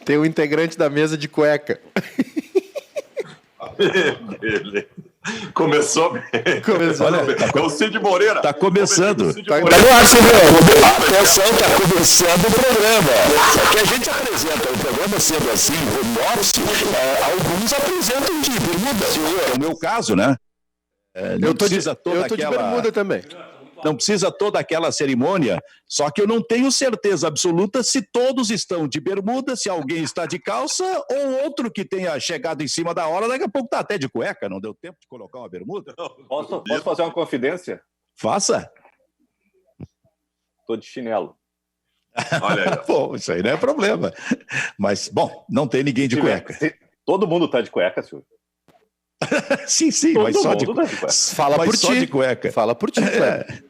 Tem um integrante da mesa de cueca. Beleza. Começou bem. Olha, é o Cid Moreira. Tá começando. Atenção, tá começando o programa. Só que a gente apresenta o programa sendo assim, home office, alguns apresentam de bermuda. É o meu caso, né? Eu tô de bermuda também. Não precisa toda aquela cerimônia, só que eu não tenho certeza absoluta se todos estão de bermuda, se alguém está de calça, ou outro que tenha chegado em cima da hora, daqui a pouco está até de cueca, não deu tempo de colocar uma bermuda? Posso fazer uma confidência? Faça. Tô de chinelo. Olha aí. Bom, isso aí não é problema. Mas, bom, não tem ninguém de cueca. Todo mundo tá de cueca, Silvio. Sim, mas só de cueca. Fala por ti. De cueca. Fala por ti, Kleber.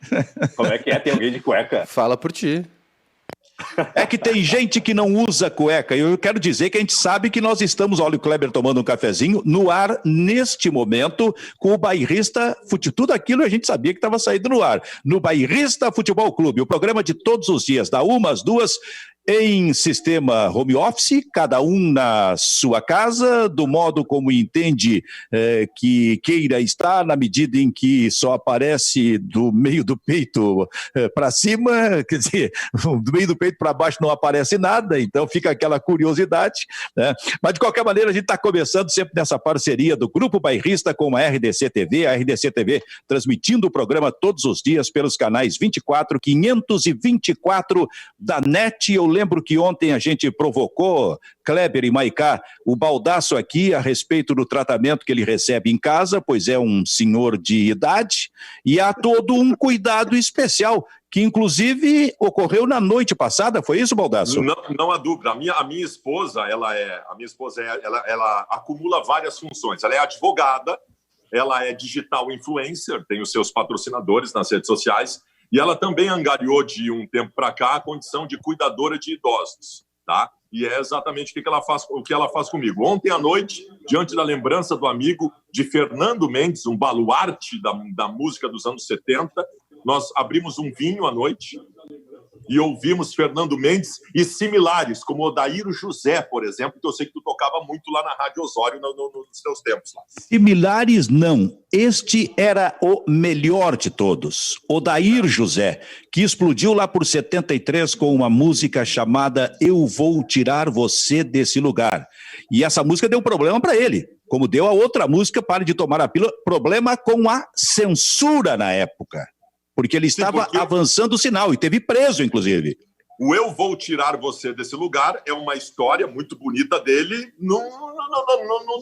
Como é que é? Tem alguém de cueca? Fala por ti. É que tem gente que não usa cueca. E eu quero dizer que a gente sabe que nós estamos, olha o Kleber tomando um cafezinho, no ar neste momento com o Bairrista Tudo aquilo a gente sabia que estava saindo no ar. No Bairrista Futebol Clube, o programa de todos os dias, da 1 às 2, em sistema home office, cada um na sua casa, do modo como entende que queira estar, na medida em que só aparece do meio do peito para cima, quer dizer, do meio do peito para baixo não aparece nada, então fica aquela curiosidade, né? Mas de qualquer maneira a gente está começando sempre nessa parceria do Grupo Bairrista com a RDC TV, transmitindo o programa todos os dias pelos canais 24, 524 da NET. Eu lembro que ontem a gente provocou, Kleber e Maicá, o Baldasso aqui a respeito do tratamento que ele recebe em casa, pois é um senhor de idade, e há todo um cuidado especial, que inclusive ocorreu na noite passada, foi isso, Baldasso? Não há dúvida. A minha esposa, ela acumula várias funções. Ela é advogada, ela é digital influencer, tem os seus patrocinadores nas redes sociais, e ela também angariou de um tempo para cá a condição de cuidadora de idosos, tá? E é exatamente o que ela faz comigo. Ontem à noite, diante da lembrança do amigo de Fernando Mendes, um baluarte da música dos anos 70, nós abrimos um vinho à noite e ouvimos Fernando Mendes e similares, como Odair José, por exemplo, que eu sei que tu tocava muito lá na Rádio Osório nos teus tempos lá. Similares não. Este era o melhor de todos. Odair José, que explodiu lá por 73 com uma música chamada Eu Vou Tirar Você Desse Lugar. E essa música deu problema para ele, como deu a outra música, Pare de Tomar a Pílula, problema com a censura na época. Porque ele estava avançando o sinal e teve preso, inclusive. O Eu Vou Tirar Você Desse Lugar é uma história muito bonita dele no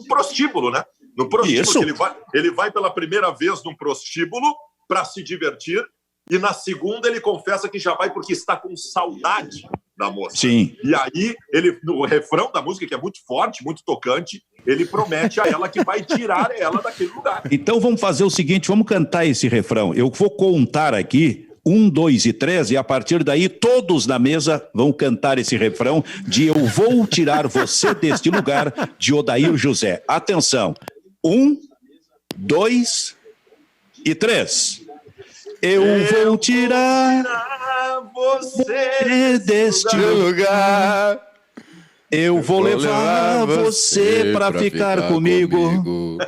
prostíbulo, né? No prostíbulo. Ele vai pela primeira vez num prostíbulo para se divertir e na segunda ele confessa que já vai porque está com saudade da moça. Sim. E aí, no refrão da música, que é muito forte, muito tocante, ele promete a ela que vai tirar ela daquele lugar. Então vamos fazer o seguinte, vamos cantar esse refrão. Eu vou contar aqui 1, 2 e 3 e a partir daí todos na mesa vão cantar esse refrão de Eu Vou Tirar Você Deste Lugar, de Odair José. Atenção, 1, 2 e 3. Eu vou tirar você deste lugar. Eu vou levar você para ficar comigo.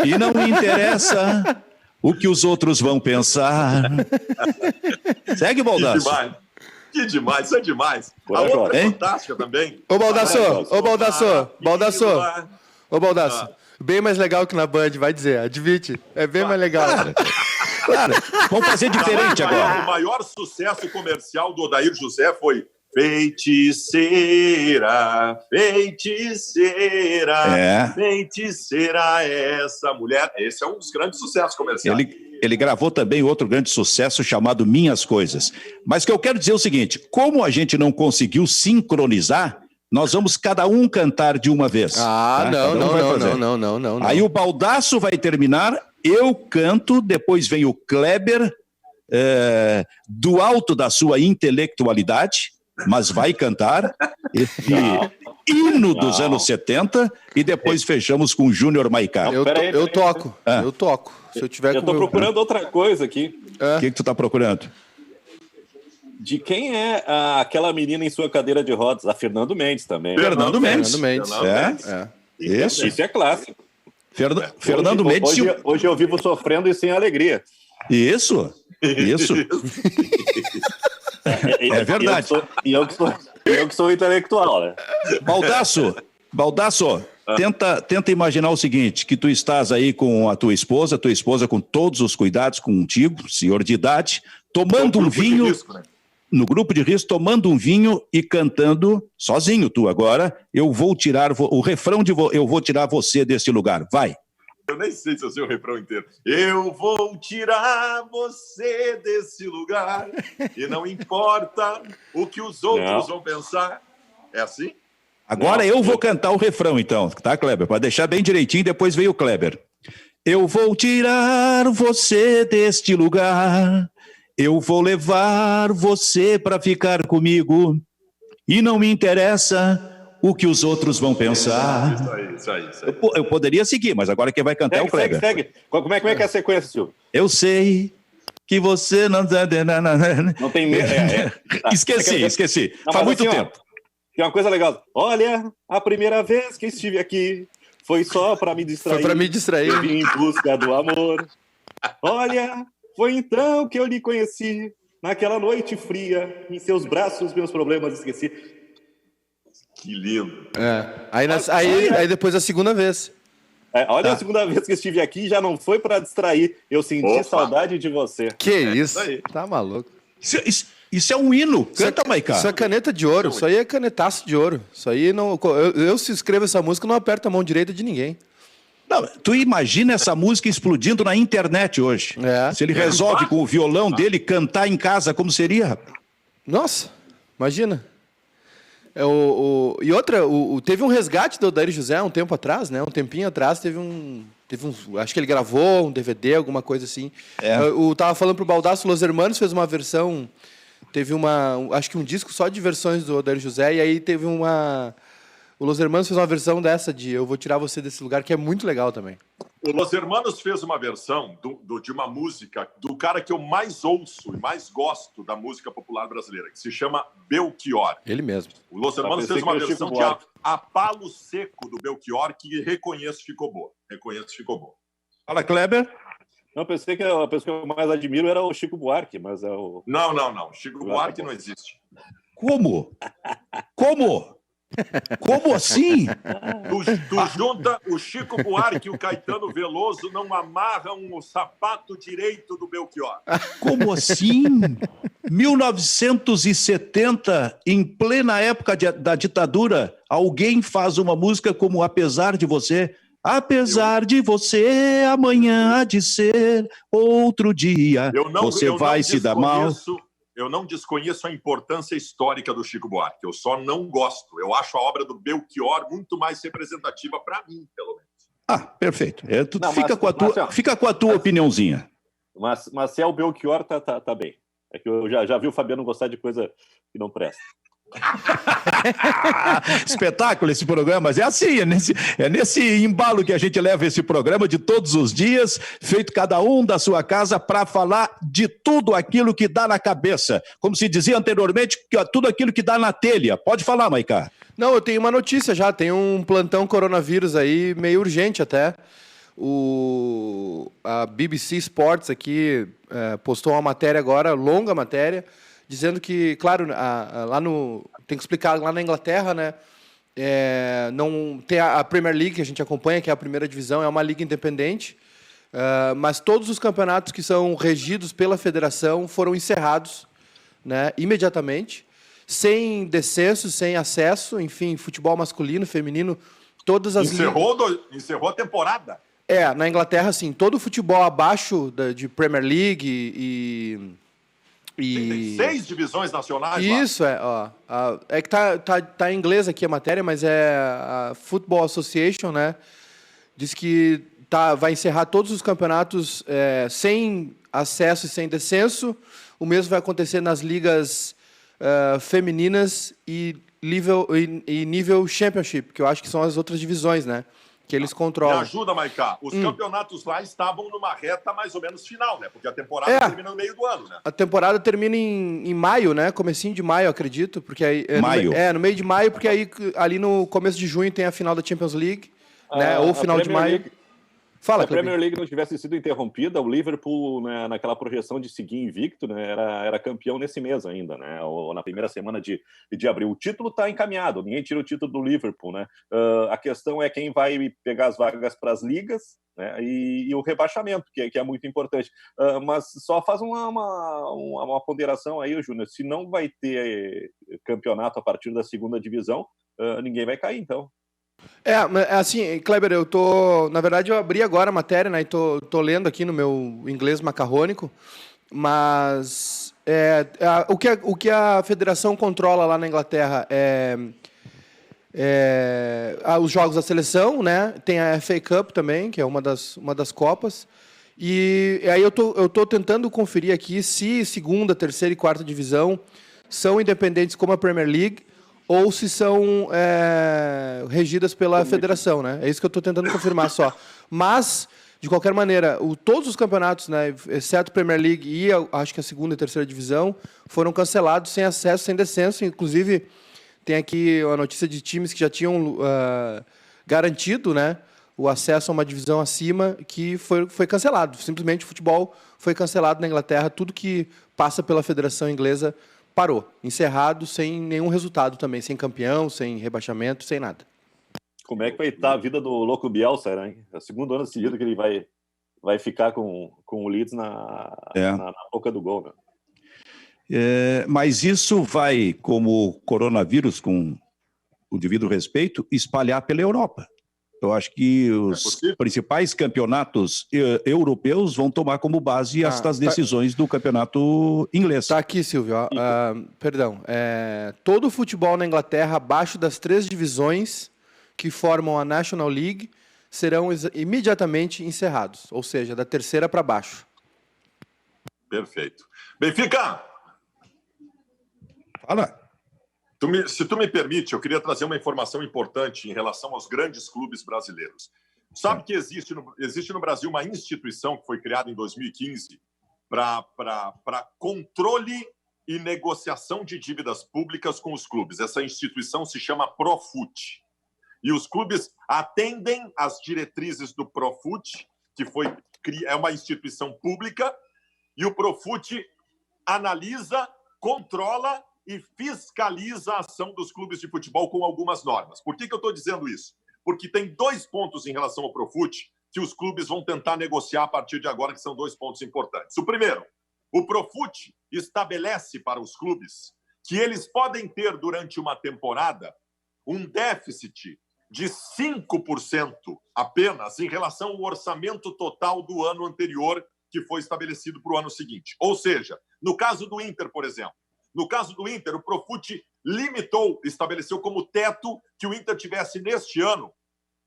E não me interessa o que os outros vão pensar. Segue, Baldasso. Que demais, isso é demais. A outra é fantástica também. Ô, Baldasso. Bem mais legal que na Band, vai dizer, admite. É bem mais legal. Claro, vamos fazer diferente agora. O maior sucesso comercial do Odair José foi Feiticeira, feiticeira, feiticeira essa mulher. Esse é um dos grandes sucessos comerciais. Ele gravou também outro grande sucesso chamado Minhas Coisas. Mas o que eu quero dizer é o seguinte, como a gente não conseguiu sincronizar, nós vamos cada um cantar de uma vez. Ah, tá? Não. Aí o Baldasso vai terminar, eu canto, depois vem o Kleber, do alto da sua intelectualidade, mas vai cantar esse hino dos anos 70 e depois fechamos com o Júnior Maicá. Eu toco. Se eu tiver tô procurando outra coisa aqui. O que tu tá procurando? De quem é aquela menina em sua cadeira de rodas? A Fernando Mendes também. Fernando Mendes. Fernando Mendes. É. É. Isso. Isso é clássico. Fernando Mendes. Hoje eu vivo sofrendo e sem alegria. Isso. É verdade. E eu que sou intelectual, né? Baldasso, tenta imaginar o seguinte, que tu estás aí com a tua esposa com todos os cuidados contigo, senhor de idade, tomando um vinho, risco, né? no grupo de risco, tomando um vinho e cantando, sozinho tu agora, eu vou tirar o refrão eu vou tirar você desse lugar, vai. Eu nem sei se eu sei o refrão inteiro. Eu vou tirar você desse lugar e não importa o que os outros vão pensar. É assim? Agora eu vou cantar o refrão então, tá, Kleber? Para deixar bem direitinho, depois veio o Kleber. Eu vou tirar você deste lugar, eu vou levar você para ficar comigo e não me interessa o que os outros vão pensar. Isso aí. Eu poderia seguir, mas agora quem vai cantar é o Kleber. Segue. Como é que é a sequência, Silvio? Eu sei que você não... Não tem medo. Esqueci. Não, Faz muito assim, tempo. Tem uma coisa legal. Olha, a primeira vez que estive aqui foi só para me distrair. Foi pra me distrair. Eu vim em busca do amor. Olha, foi então que eu lhe conheci. Naquela noite fria, em seus braços meus problemas esqueci. Que lindo. Aí depois a segunda vez. A segunda vez que estive aqui já não foi para distrair. Eu senti saudade de você. Que isso? aí. Tá maluco. Isso é um hino. Canta, Maiká. Isso é caneta de ouro. Isso aí é canetaço de ouro. Isso aí não. Eu se escrevo essa música, não aperto a mão direita de ninguém. Não, tu imagina essa música explodindo na internet hoje. É. Se ele resolve com o violão dele cantar em casa, como seria, rapaz? Nossa, imagina. E outra, teve um resgate do Odair José um tempo atrás, né? Um tempinho atrás teve um. Acho que ele gravou um DVD, alguma coisa assim. Eu tava falando pro Baldasso, Los Hermanos fez uma versão. Teve acho que um disco só de versões do Odair José, e aí teve uma. O Los Hermanos fez uma versão dessa de Eu Vou Tirar Você Desse Lugar, que é muito legal também. O Los Hermanos fez uma versão de uma música do cara que eu mais ouço e mais gosto da música popular brasileira, que se chama Belchior. Ele mesmo. O Los Hermanos fez uma versão de A Palo Seco do Belchior, que reconheço ficou boa. Fala, Kleber. Não, pensei que a pessoa que eu mais admiro era o Chico Buarque, mas é o... Não. Chico Buarque não existe. Como? Como assim? Tu junta o Chico Buarque e o Caetano Veloso, não amarram o sapato direito do Belchior. Como assim? 1970, em plena época da ditadura, alguém faz uma música como Apesar de Você. Apesar de você, amanhã há de ser outro dia. Você vai se dar mal. Eu não desconheço a importância histórica do Chico Buarque. Eu só não gosto. Eu acho a obra do Belchior muito mais representativa para mim, pelo menos. Perfeito. Fica com a tua opiniãozinha. Mas se é o Belchior, tá bem. É que eu já vi o Fabiano gostar de coisa que não presta. Espetáculo esse programa, mas é assim, é nesse embalo que a gente leva esse programa de todos os dias, feito cada um da sua casa para falar de tudo aquilo que dá na cabeça, como se dizia anteriormente, tudo aquilo que dá na telha. Pode falar, Maiká. Não, eu tenho uma notícia já, tem um plantão coronavírus aí, meio urgente até. A BBC Sports aqui postou uma matéria agora, longa matéria, dizendo que, claro, tem que explicar lá na Inglaterra, né? Não tem a Premier League que a gente acompanha, que é a primeira divisão, é uma liga independente, mas todos os campeonatos que são regidos pela federação foram encerrados, né, imediatamente, sem descenso, sem acesso, enfim, futebol masculino, feminino, todas as Encerrou a temporada. Na Inglaterra, sim, todo o futebol abaixo de Premier League Tem 6 divisões nacionais. Isso, é que tá em inglês aqui a matéria, mas é a Football Association, né? Diz que vai encerrar todos os campeonatos sem acesso e sem descenso. O mesmo vai acontecer nas ligas femininas e nível Championship, que eu acho que são as outras divisões, né? que eles Me controlam. ajuda, Maicá. Os campeonatos lá estavam numa reta mais ou menos final, né? Porque a temporada termina no meio do ano, né? A temporada termina em maio, né? Comecinho de maio, acredito. Porque aí, Maio. no meio de maio, porque aí ali no começo de junho tem a final da Champions League, né? Ou final de maio. Fala, se a Premier League não tivesse sido interrompida, o Liverpool, né, naquela projeção de seguir invicto, né, era campeão nesse mês ainda, né, ou na primeira semana de abril. O título está encaminhado, ninguém tira o título do Liverpool, né? A questão é quem vai pegar as vagas para as ligas, né, e o rebaixamento, que é muito importante. Mas só faz uma ponderação aí, Júnior, se não vai ter campeonato a partir da segunda divisão, ninguém vai cair, então. Assim, Kleber, na verdade eu abri agora a matéria, né, e tô lendo aqui no meu inglês macarrônico, mas o que a federação controla lá na Inglaterra os jogos da seleção, né, tem a FA Cup também, que é uma das copas, e aí eu tô tentando conferir aqui se segunda, terceira e quarta divisão são independentes como a Premier League, ou se são regidas pela federação, né? É isso que eu estou tentando confirmar só. Mas, de qualquer maneira, todos os campeonatos, né, exceto a Premier League e acho que a segunda e terceira divisão, foram cancelados sem acesso, sem descenso. Inclusive, tem aqui a notícia de times que já tinham garantido, né, o acesso a uma divisão acima, que foi cancelado. Simplesmente o futebol foi cancelado na Inglaterra. Tudo que passa pela Federação Inglesa parou, encerrado, sem nenhum resultado também, sem campeão, sem rebaixamento, sem nada. Como é que vai estar a vida do louco Bielsa, né? É o segundo ano seguido que ele vai ficar com o Leeds na boca do gol, né? Mas isso vai, como coronavírus, com o devido respeito, espalhar pela Europa. Eu acho que os principais campeonatos europeus vão tomar como base estas decisões do campeonato inglês. Está aqui, Silvio. Perdão. Todo o futebol na Inglaterra, abaixo das 3 divisões que formam a National League, serão imediatamente encerrados. Ou seja, da terceira para baixo. Perfeito. Benfica! Fala. Se tu me permite, eu queria trazer uma informação importante em relação aos grandes clubes brasileiros. Sabe que existe no Brasil uma instituição que foi criada em 2015 para controle e negociação de dívidas públicas com os clubes. Essa instituição se chama Profut. E os clubes atendem às diretrizes do Profut, que é uma instituição pública, e o Profut analisa, controla e fiscaliza a ação dos clubes de futebol com algumas normas. Por que eu estou dizendo isso? Porque tem 2 pontos em relação ao Profut que os clubes vão tentar negociar a partir de agora, que são 2 pontos importantes. O primeiro, o Profut estabelece para os clubes que eles podem ter, durante uma temporada, um déficit de 5% apenas em relação ao orçamento total do ano anterior, que foi estabelecido para o ano seguinte. Ou seja, no caso do Inter, por exemplo, no caso do Inter, o Profut estabeleceu como teto que o Inter tivesse, neste ano,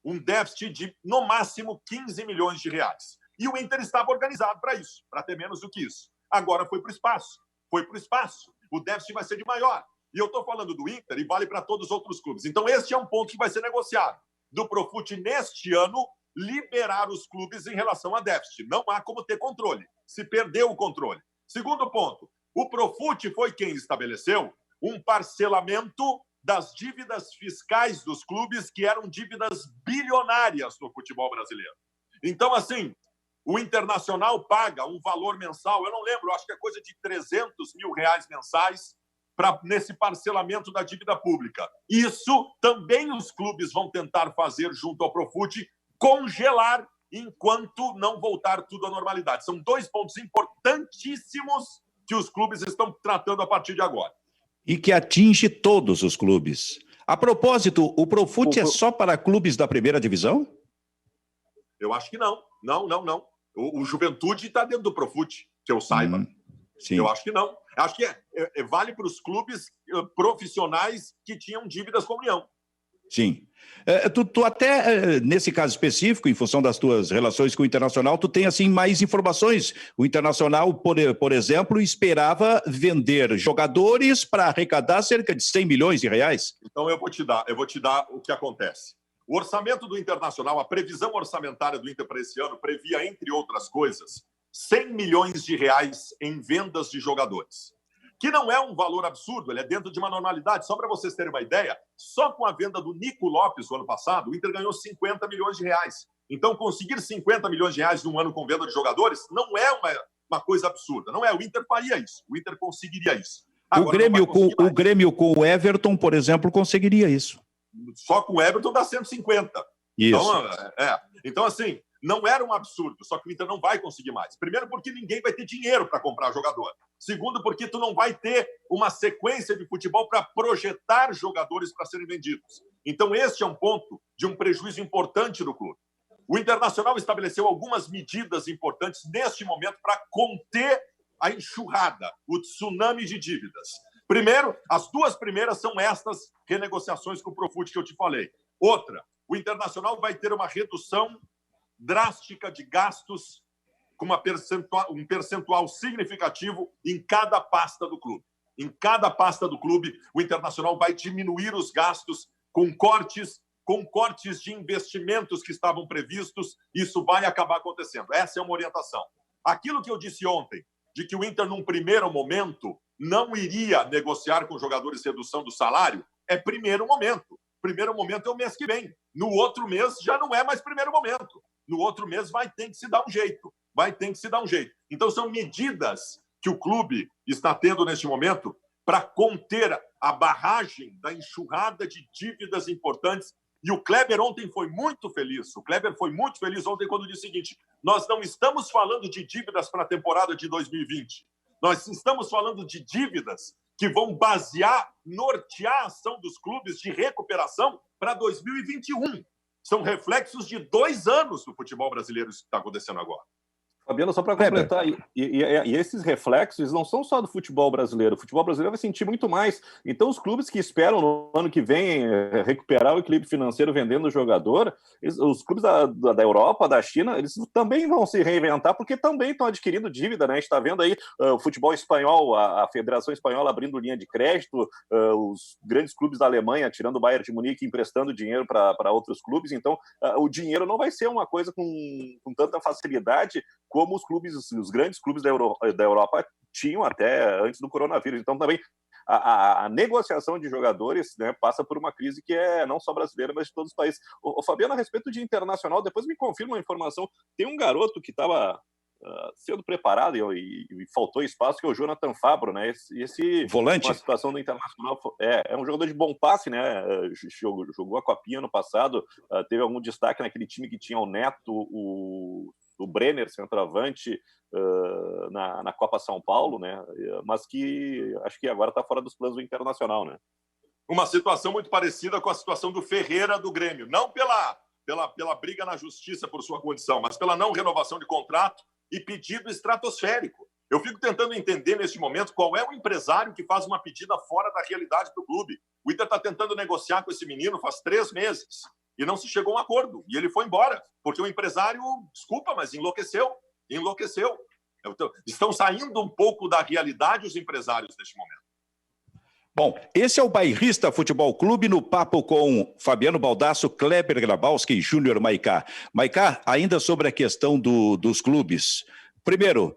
um déficit de, no máximo, 15 milhões de reais. E o Inter estava organizado para isso, para ter menos do que isso. Agora foi para o espaço. O déficit vai ser de maior. E eu estou falando do Inter e vale para todos os outros clubes. Então, este é um ponto que vai ser negociado. Do Profut, neste ano, liberar os clubes em relação a déficit. Não há como ter controle. Se perdeu o controle. Segundo ponto. O Profut foi quem estabeleceu um parcelamento das dívidas fiscais dos clubes, que eram dívidas bilionárias no futebol brasileiro. Então, assim, o Internacional paga um valor mensal, eu não lembro, acho que é coisa de 300 mil reais mensais nesse parcelamento da dívida pública. Isso também os clubes vão tentar fazer junto ao Profut, congelar enquanto não voltar tudo à normalidade. São 2 pontos importantíssimos que os clubes estão tratando a partir de agora. E que atinge todos os clubes. A propósito, o Profut é só para clubes da primeira divisão? Eu acho que não. Não. O Juventude está dentro do Profut, que eu saiba. Sim. Eu acho que não. Acho que vale para os clubes profissionais que tinham dívidas com a União. Sim. Tu até, nesse caso específico, em função das tuas relações com o Internacional, tu tem, assim, mais informações. O Internacional, por exemplo, esperava vender jogadores para arrecadar cerca de 100 milhões de reais. Então, eu vou te dar o que acontece. O orçamento do Internacional, a previsão orçamentária do Inter para esse ano previa, entre outras coisas, 100 milhões de reais em vendas de jogadores. Que não é um valor absurdo, ele é dentro de uma normalidade. Só para vocês terem uma ideia, só com a venda do Nico Lopes no ano passado, o Inter ganhou 50 milhões de reais. Então, conseguir 50 milhões de reais num ano com venda de jogadores não é uma coisa absurda. Não é, o Inter faria isso, o Inter conseguiria isso. Agora, o Grêmio com o Everton, por exemplo, conseguiria isso. Só com o Everton dá 150. Isso. Então, assim, não era um absurdo, só que o Inter não vai conseguir mais. Primeiro, porque ninguém vai ter dinheiro para comprar jogador. Segundo, porque tu não vai ter uma sequência de futebol para projetar jogadores para serem vendidos. Então, este é um ponto de um prejuízo importante do clube. O Internacional estabeleceu algumas medidas importantes neste momento para conter a enxurrada, o tsunami de dívidas. Primeiro, as duas primeiras são estas renegociações com o Profut que eu te falei. Outra, o Internacional vai ter uma redução drástica de gastos com um percentual significativo em cada pasta do clube. Em cada pasta do clube, o Internacional vai diminuir os gastos com cortes de investimentos que estavam previstos. Isso vai acabar acontecendo. Essa é uma orientação. Aquilo que eu disse ontem, de que o Inter, num primeiro momento, não iria negociar com jogadores redução do salário, é primeiro momento. Primeiro momento é o mês que vem. No outro mês já não é mais primeiro momento. No outro mês vai ter que se dar um jeito. Então são medidas que o clube está tendo neste momento para conter a barragem da enxurrada de dívidas importantes. E o Kleber ontem foi muito feliz. O Kleber foi muito feliz ontem quando disse o seguinte: nós não estamos falando de dívidas para a temporada de 2020. Nós estamos falando de dívidas que vão nortear a ação dos clubes de recuperação para 2021. São reflexos de 2 anos do futebol brasileiro isso que está acontecendo agora. Fabiano, só para completar, e esses reflexos não são só do futebol brasileiro. O futebol brasileiro vai sentir muito mais. Então, os clubes que esperam no ano que vem recuperar o equilíbrio financeiro vendendo o jogador, os clubes da Europa, da China, eles também vão se reinventar, porque também estão adquirindo dívida, né? A gente está vendo aí o futebol espanhol, a Federação Espanhola abrindo linha de crédito, os grandes clubes da Alemanha, tirando o Bayern de Munique, emprestando dinheiro para outros clubes. Então, o dinheiro não vai ser uma coisa com tanta facilidade como os grandes clubes da Europa tinham até antes do coronavírus. Então, também, a negociação de jogadores, né, passa por uma crise que é não só brasileira, mas de todos os países. O Fabiano, a respeito de internacional, depois me confirma uma informação. Tem um garoto que estava sendo preparado e faltou espaço, que é o Jonathan Fabro, né? Esse volante. Uma situação do Internacional é um jogador de bom passe, né? Jogou a Copinha no passado, teve algum destaque naquele time que tinha o Neto, o Brenner, centroavante, na Copa São Paulo, né? Mas que acho que agora está fora dos planos do Internacional, né? Uma situação muito parecida com a situação do Ferreira do Grêmio. Não pela briga na justiça por sua condição, mas pela não renovação de contrato e pedido estratosférico. Eu fico tentando entender neste momento qual é o empresário que faz uma pedida fora da realidade do clube. O Inter está tentando negociar com esse menino faz 3 meses e não se chegou a um acordo. E ele foi embora, porque o empresário, desculpa, mas enlouqueceu. Estão saindo um pouco da realidade os empresários neste momento. Bom, esse é o Bairrista Futebol Clube, no papo com Fabiano Baldasso, Kleber Grabowski e Júnior Maicá. Maicá, ainda sobre a questão dos clubes. Primeiro,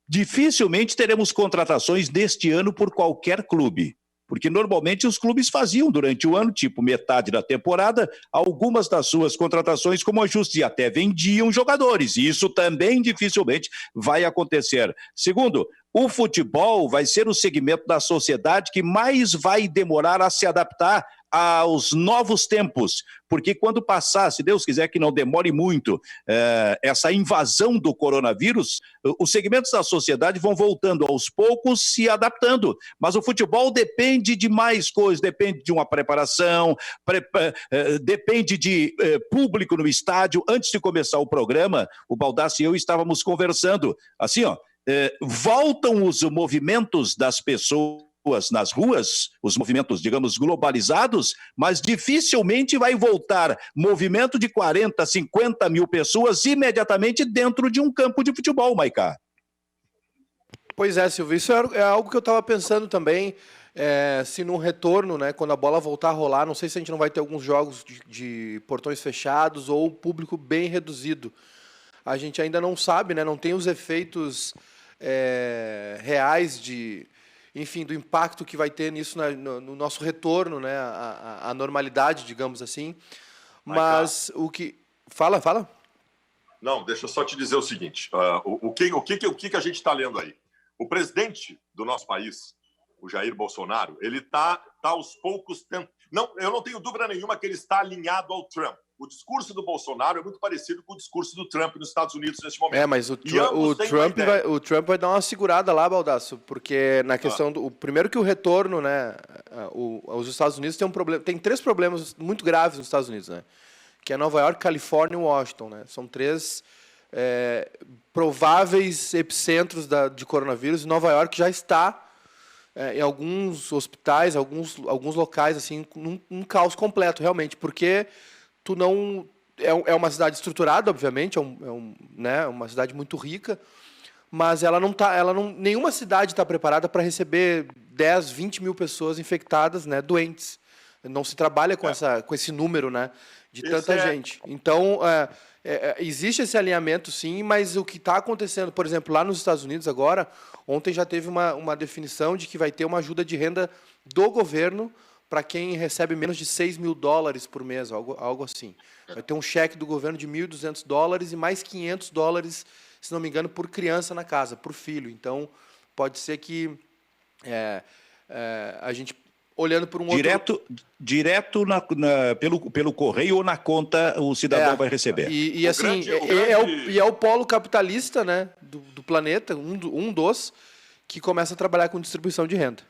dificilmente teremos contratações neste ano por qualquer clube, porque normalmente os clubes faziam durante o ano, tipo metade da temporada, algumas das suas contratações como ajuste e até vendiam jogadores. E isso também dificilmente vai acontecer. Segundo, o futebol vai ser o segmento da sociedade que mais vai demorar a se adaptar aos novos tempos, porque quando passar, se Deus quiser que não demore muito, essa invasão do coronavírus, os segmentos da sociedade vão voltando aos poucos, se adaptando, mas o futebol depende de mais coisas, depende de uma preparação, depende de público no estádio. Antes de começar o programa, o Baldasso e eu estávamos conversando, assim, voltam os movimentos das pessoas nas ruas, os movimentos, digamos, globalizados, mas dificilmente vai voltar movimento de 40, 50 mil pessoas imediatamente dentro de um campo de futebol, Maicá. Pois é, Silvio, isso é algo que eu estava pensando também. se no retorno, né, quando a bola voltar a rolar, não sei se a gente não vai ter alguns jogos de portões fechados ou público bem reduzido. A gente ainda não sabe, né, não tem os efeitos reais enfim, do impacto que vai ter nisso no nosso retorno, né, à normalidade, digamos assim. Mas o que... Fala. Não, deixa eu só te dizer o seguinte. O que a gente está lendo aí? O presidente do nosso país, o Jair Bolsonaro, ele está aos poucos... eu não tenho dúvida nenhuma que ele está alinhado ao Trump. O discurso do Bolsonaro é muito parecido com o discurso do Trump nos Estados Unidos neste momento. Mas o Trump vai dar uma segurada lá, Baldasso, porque na questão primeiro que o retorno, né, os Estados Unidos tem 3 problemas muito graves nos Estados Unidos, né, que é Nova York, Califórnia e Washington, né, são 3 prováveis epicentros de coronavírus. Nova York já está em alguns hospitais, alguns locais assim, num caos completo, realmente, porque tu não é uma cidade estruturada, obviamente, né, uma cidade muito rica, mas nenhuma cidade está preparada para receber 10, 20 mil pessoas infectadas, né, doentes. Não se trabalha com esse número, né, de tanta gente. Então, existe esse alinhamento, sim, mas o que está acontecendo, por exemplo, lá nos Estados Unidos agora, ontem já teve uma definição de que vai ter uma ajuda de renda do governo para quem recebe menos de $6 mil por mês, algo assim. Vai ter um cheque do governo de $1.200 e mais $500, se não me engano, por criança na casa, por filho. Então, pode ser que a gente, olhando por um direto pelo correio ou na conta o cidadão vai receber. E assim, é o polo capitalista, né, do planeta, um dos, que começa a trabalhar com distribuição de renda.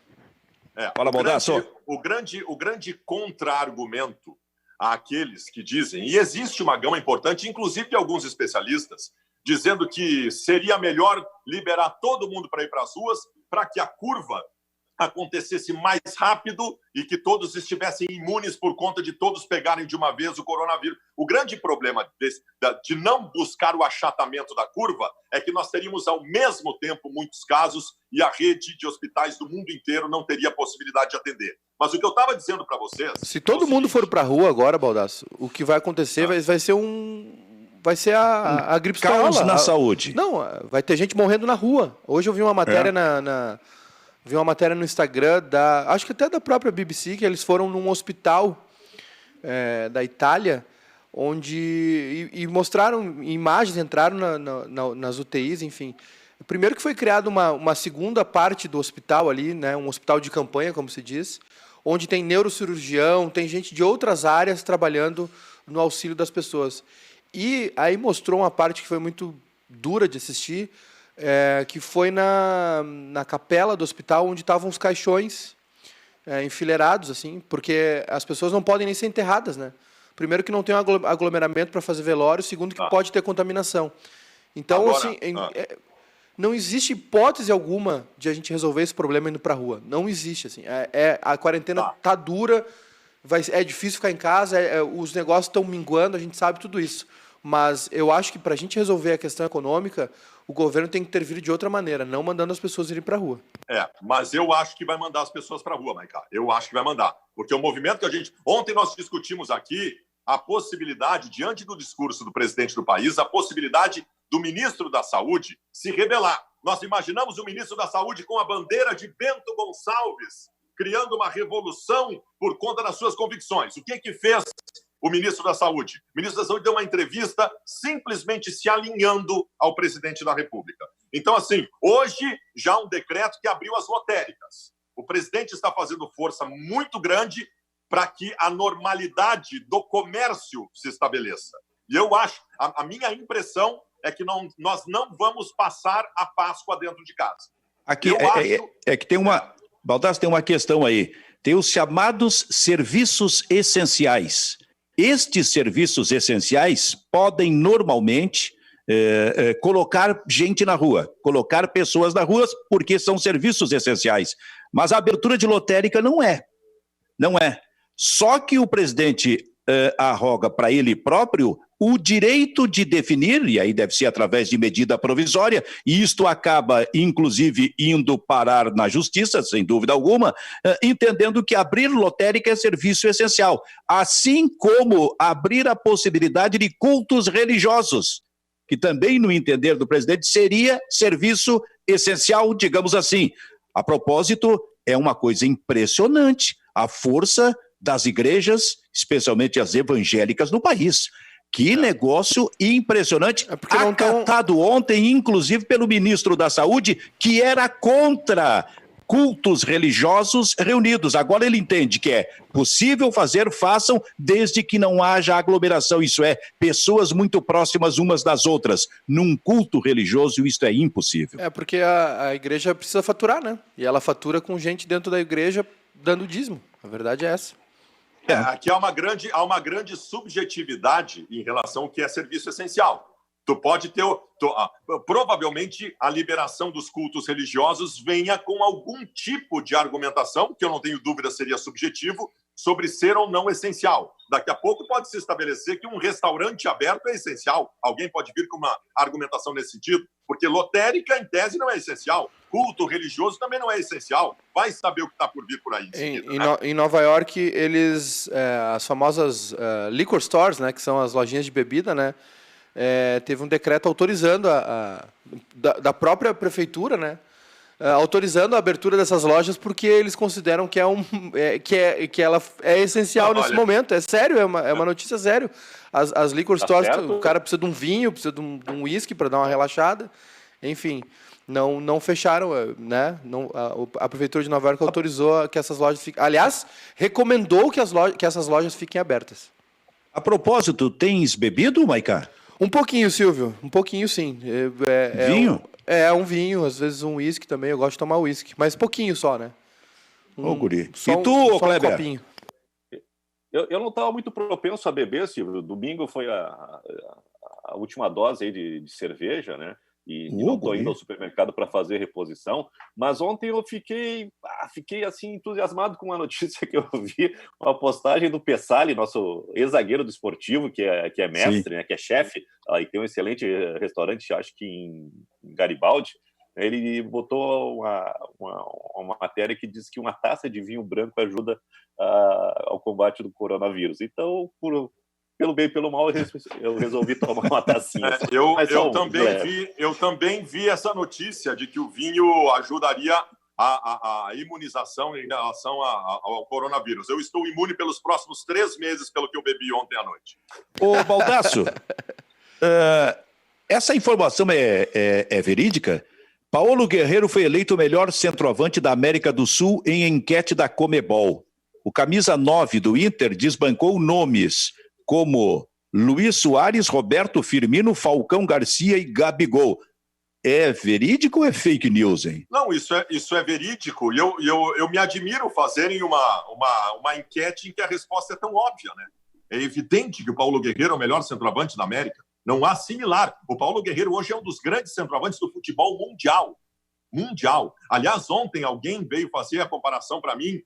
Fala, Baldasso. O grande contra-argumento àqueles que dizem, e existe uma gama importante, inclusive de alguns especialistas, dizendo que seria melhor liberar todo mundo para ir para as ruas para que a curva acontecesse mais rápido e que todos estivessem imunes por conta de todos pegarem de uma vez o coronavírus. O grande problema de não buscar o achatamento da curva é que nós teríamos, ao mesmo tempo, muitos casos e a rede de hospitais do mundo inteiro não teria possibilidade de atender. Mas o que eu estava dizendo para vocês... Se todo mundo for para a rua agora, Baldasso, o que vai acontecer vai ser a gripe espanhola. Caos na saúde. Não, vai ter gente morrendo na rua. Hoje eu vi uma matéria vi uma matéria no Instagram, acho que até da própria BBC, que eles foram num hospital da Itália, onde e mostraram imagens, entraram nas UTIs, enfim. Primeiro que foi criada uma segunda parte do hospital ali, né, um hospital de campanha, como se diz, onde tem neurocirurgião, tem gente de outras áreas trabalhando no auxílio das pessoas. E aí mostrou uma parte que foi muito dura de assistir, que foi na capela do hospital, onde estavam os caixões enfileirados, assim, porque as pessoas não podem nem ser enterradas, né? Primeiro que não tem um aglomeramento para fazer velório, segundo que pode ter contaminação. Então, agora, assim, não existe hipótese alguma de a gente resolver esse problema indo para a rua. Não existe, assim. A quarentena tá dura, é difícil ficar em casa, os negócios estão minguando, a gente sabe tudo isso. Mas eu acho que para a gente resolver a questão econômica, o governo tem que intervir de outra maneira, não mandando as pessoas irem para a rua. Mas eu acho que vai mandar as pessoas para a rua, Maiká. Eu acho que vai mandar. Porque o movimento que a gente... Ontem nós discutimos aqui a possibilidade, diante do discurso do presidente do país, a possibilidade do ministro da Saúde se rebelar. Nós imaginamos o ministro da Saúde com a bandeira de Bento Gonçalves, criando uma revolução por conta das suas convicções. O que fez o ministro da Saúde? O ministro da Saúde deu uma entrevista simplesmente se alinhando ao presidente da República. Então, assim, hoje já um decreto que abriu as lotéricas. O presidente está fazendo força muito grande para que a normalidade do comércio se estabeleça. E eu acho, a minha impressão é que nós não vamos passar a Páscoa dentro de casa. Aqui que tem uma... Baldasso, tem uma questão aí. Tem os chamados serviços essenciais. Estes serviços essenciais podem normalmente colocar gente na rua, colocar pessoas na rua, porque são serviços essenciais. Mas a abertura de lotérica não é. Não é. Só que o presidente arroga para ele próprio o direito de definir, e aí deve ser através de medida provisória, e isto acaba, inclusive, indo parar na justiça, sem dúvida alguma, entendendo que abrir lotérica é serviço essencial, assim como abrir a possibilidade de cultos religiosos, que também, no entender do presidente, seria serviço essencial, digamos assim. A propósito, é uma coisa impressionante a força das igrejas, especialmente as evangélicas no país. Que negócio impressionante, acatado ontem, inclusive, pelo ministro da Saúde, que era contra cultos religiosos reunidos. Agora ele entende que é possível fazer, façam, desde que não haja aglomeração. Isso é, pessoas muito próximas umas das outras. Num culto religioso, isso é impossível. É, porque a igreja precisa faturar, né? E ela fatura com gente dentro da igreja dando dízimo. A verdade é essa. Aqui há uma grande subjetividade em relação ao que é serviço essencial. Tu pode ter... provavelmente a liberação dos cultos religiosos venha com algum tipo de argumentação, que eu não tenho dúvida seria subjetivo, sobre ser ou não essencial. Daqui a pouco pode se estabelecer que um restaurante aberto é essencial. Alguém pode vir com uma argumentação nesse sentido, porque lotérica, em tese, não é essencial. Culto religioso também não é essencial. Vai saber o que está por vir por aí. Em Nova York, eles, as famosas liquor stores, né, que são as lojinhas de bebida, né, teve um decreto autorizando da própria prefeitura, né, autorizando a abertura dessas lojas porque eles consideram que que ela é essencial nesse momento. É sério, é uma notícia sério. As liquor stores, o cara precisa de um vinho, precisa de um whisky para dar uma relaxada. Enfim, não fecharam, né? A prefeitura de Nova York autorizou que essas lojas fiquem... Aliás, recomendou que essas lojas fiquem abertas. A propósito, tens bebido, Maiká? Um pouquinho, Silvio. Um pouquinho, sim. Vinho? Um vinho, às vezes um uísque também. Eu gosto de tomar uísque, mas pouquinho só, né? Guri. E tu, Kleber? Um copinho. Eu não estava muito propenso a beber, Silvio. Domingo foi a última dose aí de cerveja, né? E não estou indo ao supermercado para fazer reposição, mas ontem eu fiquei assim entusiasmado com uma notícia que eu vi, uma postagem do Pessali, nosso ex-zagueiro do Esportivo, que é mestre, né, que é chefe, e tem um excelente restaurante, acho que em Garibaldi. Ele botou uma matéria que diz que uma taça de vinho branco ajuda ao combate do coronavírus. Então, pelo bem e pelo mal, eu resolvi tomar uma tacinha. Eu também vi essa notícia de que o vinho ajudaria a imunização em relação ao coronavírus. Eu estou imune pelos próximos 3 meses, pelo que eu bebi ontem à noite. Ô, Baldasso, essa informação é verídica? Paulo Guerreiro foi eleito o melhor centroavante da América do Sul em enquete da Comebol. O camisa 9 do Inter desbancou nomes como Luís Soares, Roberto Firmino, Falcão Garcia e Gabigol. É verídico ou é fake news, hein? Não, isso é verídico. E eu me admiro fazerem uma enquete em que a resposta é tão óbvia, né? É evidente que o Paulo Guerreiro é o melhor centroavante da América. Não há similar. O Paulo Guerreiro hoje é um dos grandes centroavantes do futebol mundial. Mundial. Aliás, ontem alguém veio fazer a comparação para mim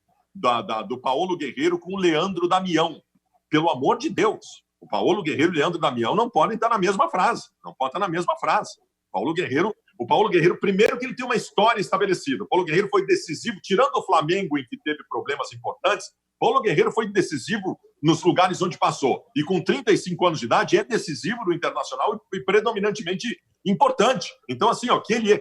do Paulo Guerreiro com o Leandro Damião. Pelo amor de Deus, o Paulo Guerreiro e o Leandro Damião não podem estar na mesma frase. Não podem estar na mesma frase. O Paulo Guerreiro, primeiro que ele tem uma história estabelecida. O Paulo Guerreiro foi decisivo, tirando o Flamengo, em que teve problemas importantes, o Paulo Guerreiro foi decisivo nos lugares onde passou. E com 35 anos de idade, é decisivo no Internacional e predominantemente importante. Então, assim, que ele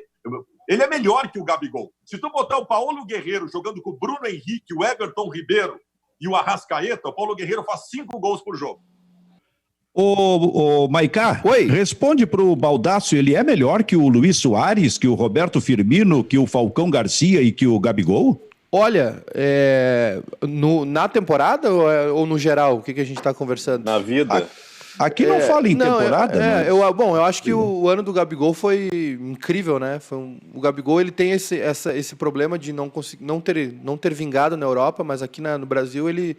é melhor que o Gabigol. Se tu botar o Paulo Guerreiro jogando com o Bruno Henrique, o Everton Ribeiro e o Arrascaeta, o Paulo Guerreiro faz 5 gols por jogo. Ô Maiká, responde pro Baldasso, ele é melhor que o Luís Soares, que o Roberto Firmino, que o Falcão Garcia e que o Gabigol? Olha, na temporada ou no geral? O que a gente está conversando? Na vida. Aqui não fala em temporada. Eu acho que o ano do Gabigol foi incrível, né? O Gabigol ele tem esse problema de não ter vingado na Europa, mas aqui no Brasil ele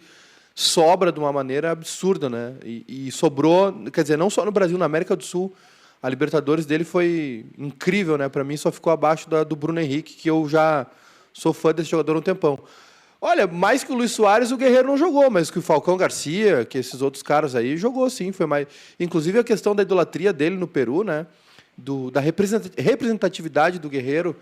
sobra de uma maneira absurda, né? E sobrou, quer dizer, não só no Brasil, na América do Sul, a Libertadores dele foi incrível, né? Para mim só ficou abaixo do Bruno Henrique, que eu já sou fã desse jogador há um tempão. Olha, mais que o Luis Soares, o Guerreiro não jogou, mas que o Falcão Garcia, que esses outros caras aí, jogou sim. Foi mais... Inclusive a questão da idolatria dele no Peru, né? Da representatividade do Guerreiro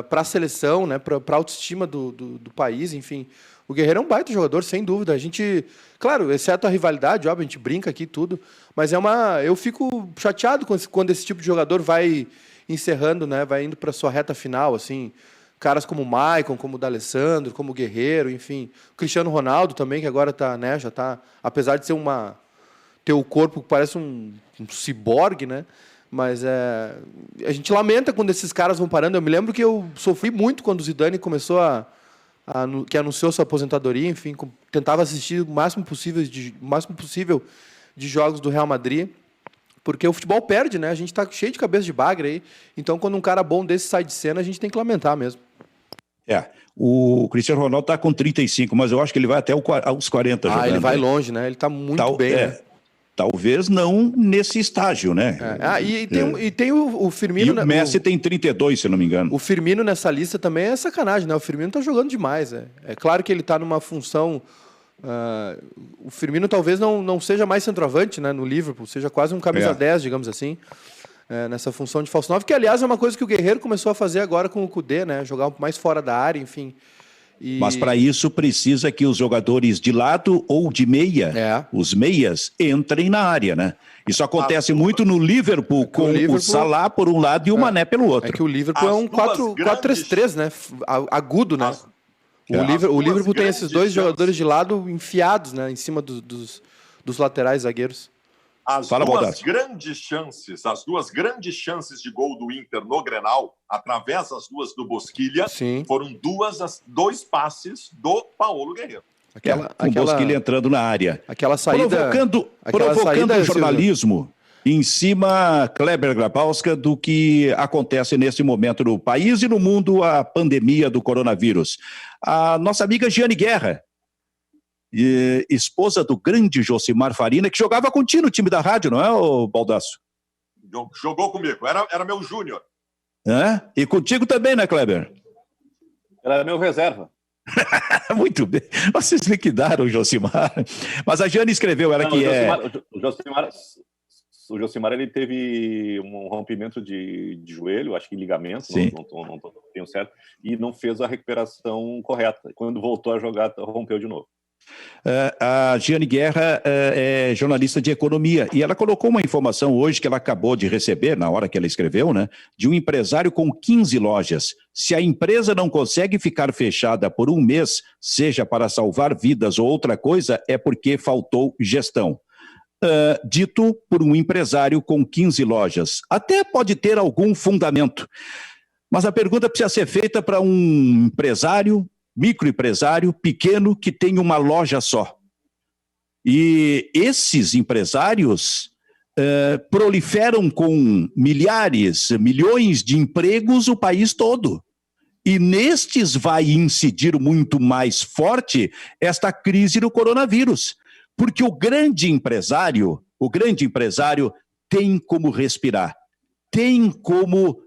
para a seleção, né? Para a autoestima do país, enfim. O Guerreiro é um baita jogador, sem dúvida. A gente, claro, exceto a rivalidade, óbvio, a gente brinca aqui e tudo, mas eu fico chateado quando esse tipo de jogador vai encerrando, né? Vai indo para sua reta final, assim. Caras como o Maicon, como o D'Alessandro, como o Guerreiro, enfim. O Cristiano Ronaldo também, que agora tá, né, já tá, apesar de ser ter o corpo que parece um ciborgue, né? Mas a gente lamenta quando esses caras vão parando. Eu me lembro que eu sofri muito quando o Zidane começou que anunciou sua aposentadoria, enfim, tentava assistir o máximo possível de jogos do Real Madrid, porque o futebol perde, né? A gente tá cheio de cabeça de bagre aí. Então, quando um cara bom desse sai de cena, a gente tem que lamentar mesmo. O Cristiano Ronaldo está com 35, mas eu acho que ele vai até os 40 jogando. Ele vai longe, né? Ele está muito bem, né? Talvez não nesse estágio, né? E tem o Firmino... E o Messi tem 32, se não me engano. O Firmino nessa lista também é sacanagem, né? O Firmino está jogando demais. É claro que ele está numa função... o Firmino talvez não seja mais centroavante, né, no Liverpool, seja quase um camisa 10, digamos assim. Nessa função de falso 9, que aliás é uma coisa que o Guerreiro começou a fazer agora com o Kudê, né? Jogar mais fora da área, enfim. Mas para isso precisa que os jogadores de lado ou de meia, os meias, entrem na área, né? Isso acontece muito no Liverpool, com o Salah por um lado e o Mané pelo outro. É que o Liverpool é um 4-3-3, né? Agudo, né? O Liverpool tem esses dois jogadores de lado enfiados, né? Em cima dos laterais zagueiros. As duas grandes chances de gol do Inter no Grenal, através das duas do Bosquilha, foram dois passes do Paulo Guerreiro. O Bosquilha entrando na área. Aquela saída... Provocando o jornalismo em cima, Kleber Grabowska, do que acontece nesse momento no país e no mundo, a pandemia do coronavírus. A nossa amiga Giane Guerra, esposa do grande Josimar Farina, que jogava contigo no time da rádio, não é, Baldasso? Jogou comigo, era meu júnior. E contigo também, né, Kleber? Era meu reserva. Muito bem. Vocês liquidaram o Josimar. Mas a Giane escreveu, o Josimar ele teve um rompimento de joelho, acho que ligamento, não tenho certo, e não fez a recuperação correta. Quando voltou a jogar, rompeu de novo. A Giane Guerra é jornalista de economia e ela colocou uma informação hoje que ela acabou de receber, na hora que ela escreveu, né, de um empresário com 15 lojas. Se a empresa não consegue ficar fechada por um mês, seja para salvar vidas ou outra coisa, é porque faltou gestão. Dito por um empresário com 15 lojas. Até pode ter algum fundamento, mas a pergunta precisa ser feita para um empresário, microempresário, pequeno, que tem uma loja só. E esses empresários proliferam com milhões de empregos o país todo. E nestes vai incidir muito mais forte esta crise do coronavírus. Porque o grande empresário tem como respirar, tem como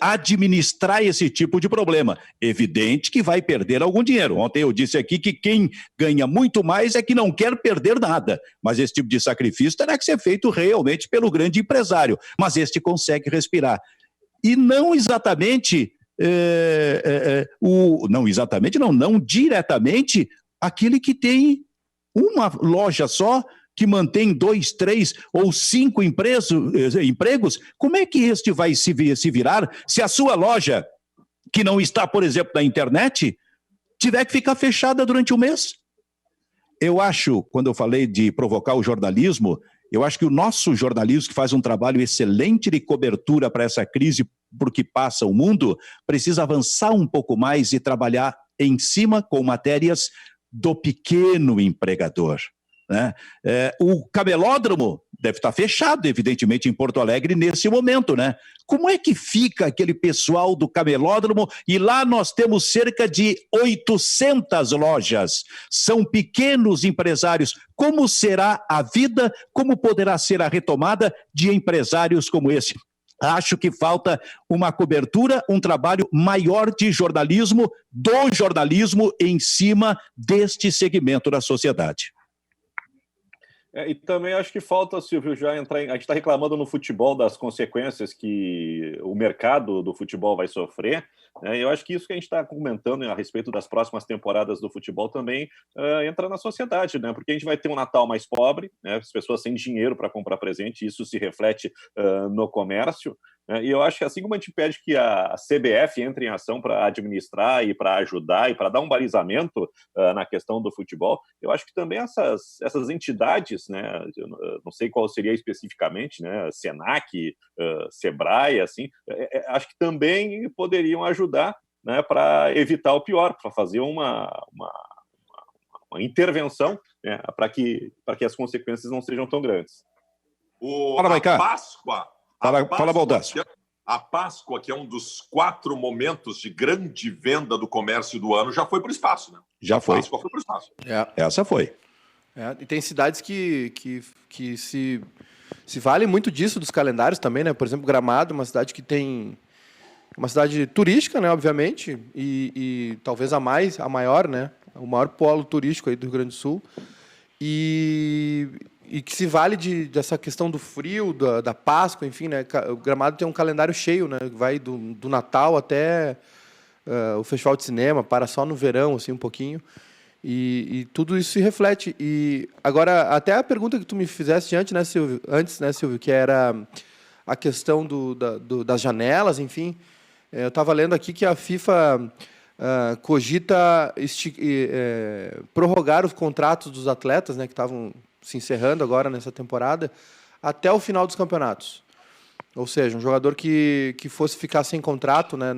administrar esse tipo de problema. Evidente que vai perder algum dinheiro. Ontem eu disse aqui que quem ganha muito mais é que não quer perder nada. Mas esse tipo de sacrifício terá que ser feito realmente pelo grande empresário. Mas este consegue respirar. E não exatamente, não diretamente, aquele que tem uma loja só, que mantém 2, 3 ou 5 empregos, como é que este vai se virar se a sua loja, que não está, por exemplo, na internet, tiver que ficar fechada durante um mês? Eu acho, quando eu falei de provocar o jornalismo, eu acho que o nosso jornalismo, que faz um trabalho excelente de cobertura para essa crise por que passa o mundo, precisa avançar um pouco mais e trabalhar em cima com matérias do pequeno empregador, né? O camelódromo deve estar fechado, evidentemente, em Porto Alegre nesse momento, né? Como é que fica aquele pessoal do camelódromo? E lá nós temos cerca de 800 lojas. São pequenos empresários. Como será a vida? Como poderá ser a retomada de empresários como esse? Acho que falta uma cobertura, um trabalho maior de jornalismo, do jornalismo em cima deste segmento da sociedade. E também acho que falta, Silvio, já entrar a gente está reclamando no futebol das consequências que o mercado do futebol vai sofrer, né? Eu acho que isso que a gente está comentando a respeito das próximas temporadas do futebol também entra na sociedade, né? Porque a gente vai ter um Natal mais pobre, né? As pessoas sem dinheiro para comprar presente, isso se reflete no comércio, né? E eu acho que assim como a gente pede que a CBF entre em ação para administrar e para ajudar e para dar um balizamento na questão do futebol, eu acho que também essas entidades, né? Eu não sei qual seria especificamente, né? Senac, Sebrae, assim, acho que também poderiam ajudar, né, para evitar o pior, para fazer uma intervenção, né, para que as consequências não sejam tão grandes. Fala, Baldasso. A Páscoa, que é um dos 4 momentos de grande venda do comércio do ano, já foi para o espaço, né? Já foi. A Páscoa foi para o espaço. Essa foi. E tem cidades que se valem muito disso dos calendários também, né? Por exemplo, Gramado, uma cidade que tem... Uma cidade turística, né, obviamente, e talvez a maior, né? O maior polo turístico aí do Rio Grande do Sul. E que se vale dessa questão do frio, da Páscoa, enfim, né? O Gramado tem um calendário cheio, né? Vai do Natal até o Festival de Cinema, para só no verão, assim, um pouquinho. E tudo isso se reflete. E agora, até a pergunta que tu me fizeste antes, né, Silvio, que era a questão das janelas, enfim. Eu estava lendo aqui que a FIFA cogita prorrogar os contratos dos atletas, né, que estavam se encerrando agora nessa temporada, até o final dos campeonatos. Ou seja, um jogador que fosse ficar sem contrato, né,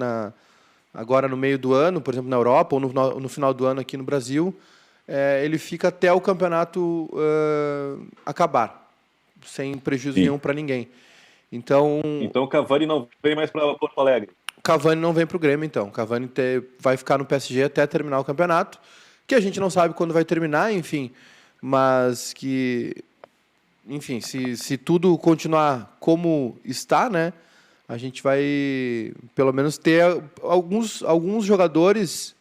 agora no meio do ano, por exemplo, na Europa, ou no final do ano aqui no Brasil, ele fica até o campeonato acabar, sem prejuízo nenhum para ninguém. Então o Cavani não vem mais para Porto Alegre. Cavani não vem para o Grêmio, então. Cavani vai ficar no PSG até terminar o campeonato, que a gente não sabe quando vai terminar, enfim, mas que, enfim, se tudo continuar como está, né, a gente vai, pelo menos, ter alguns jogadores,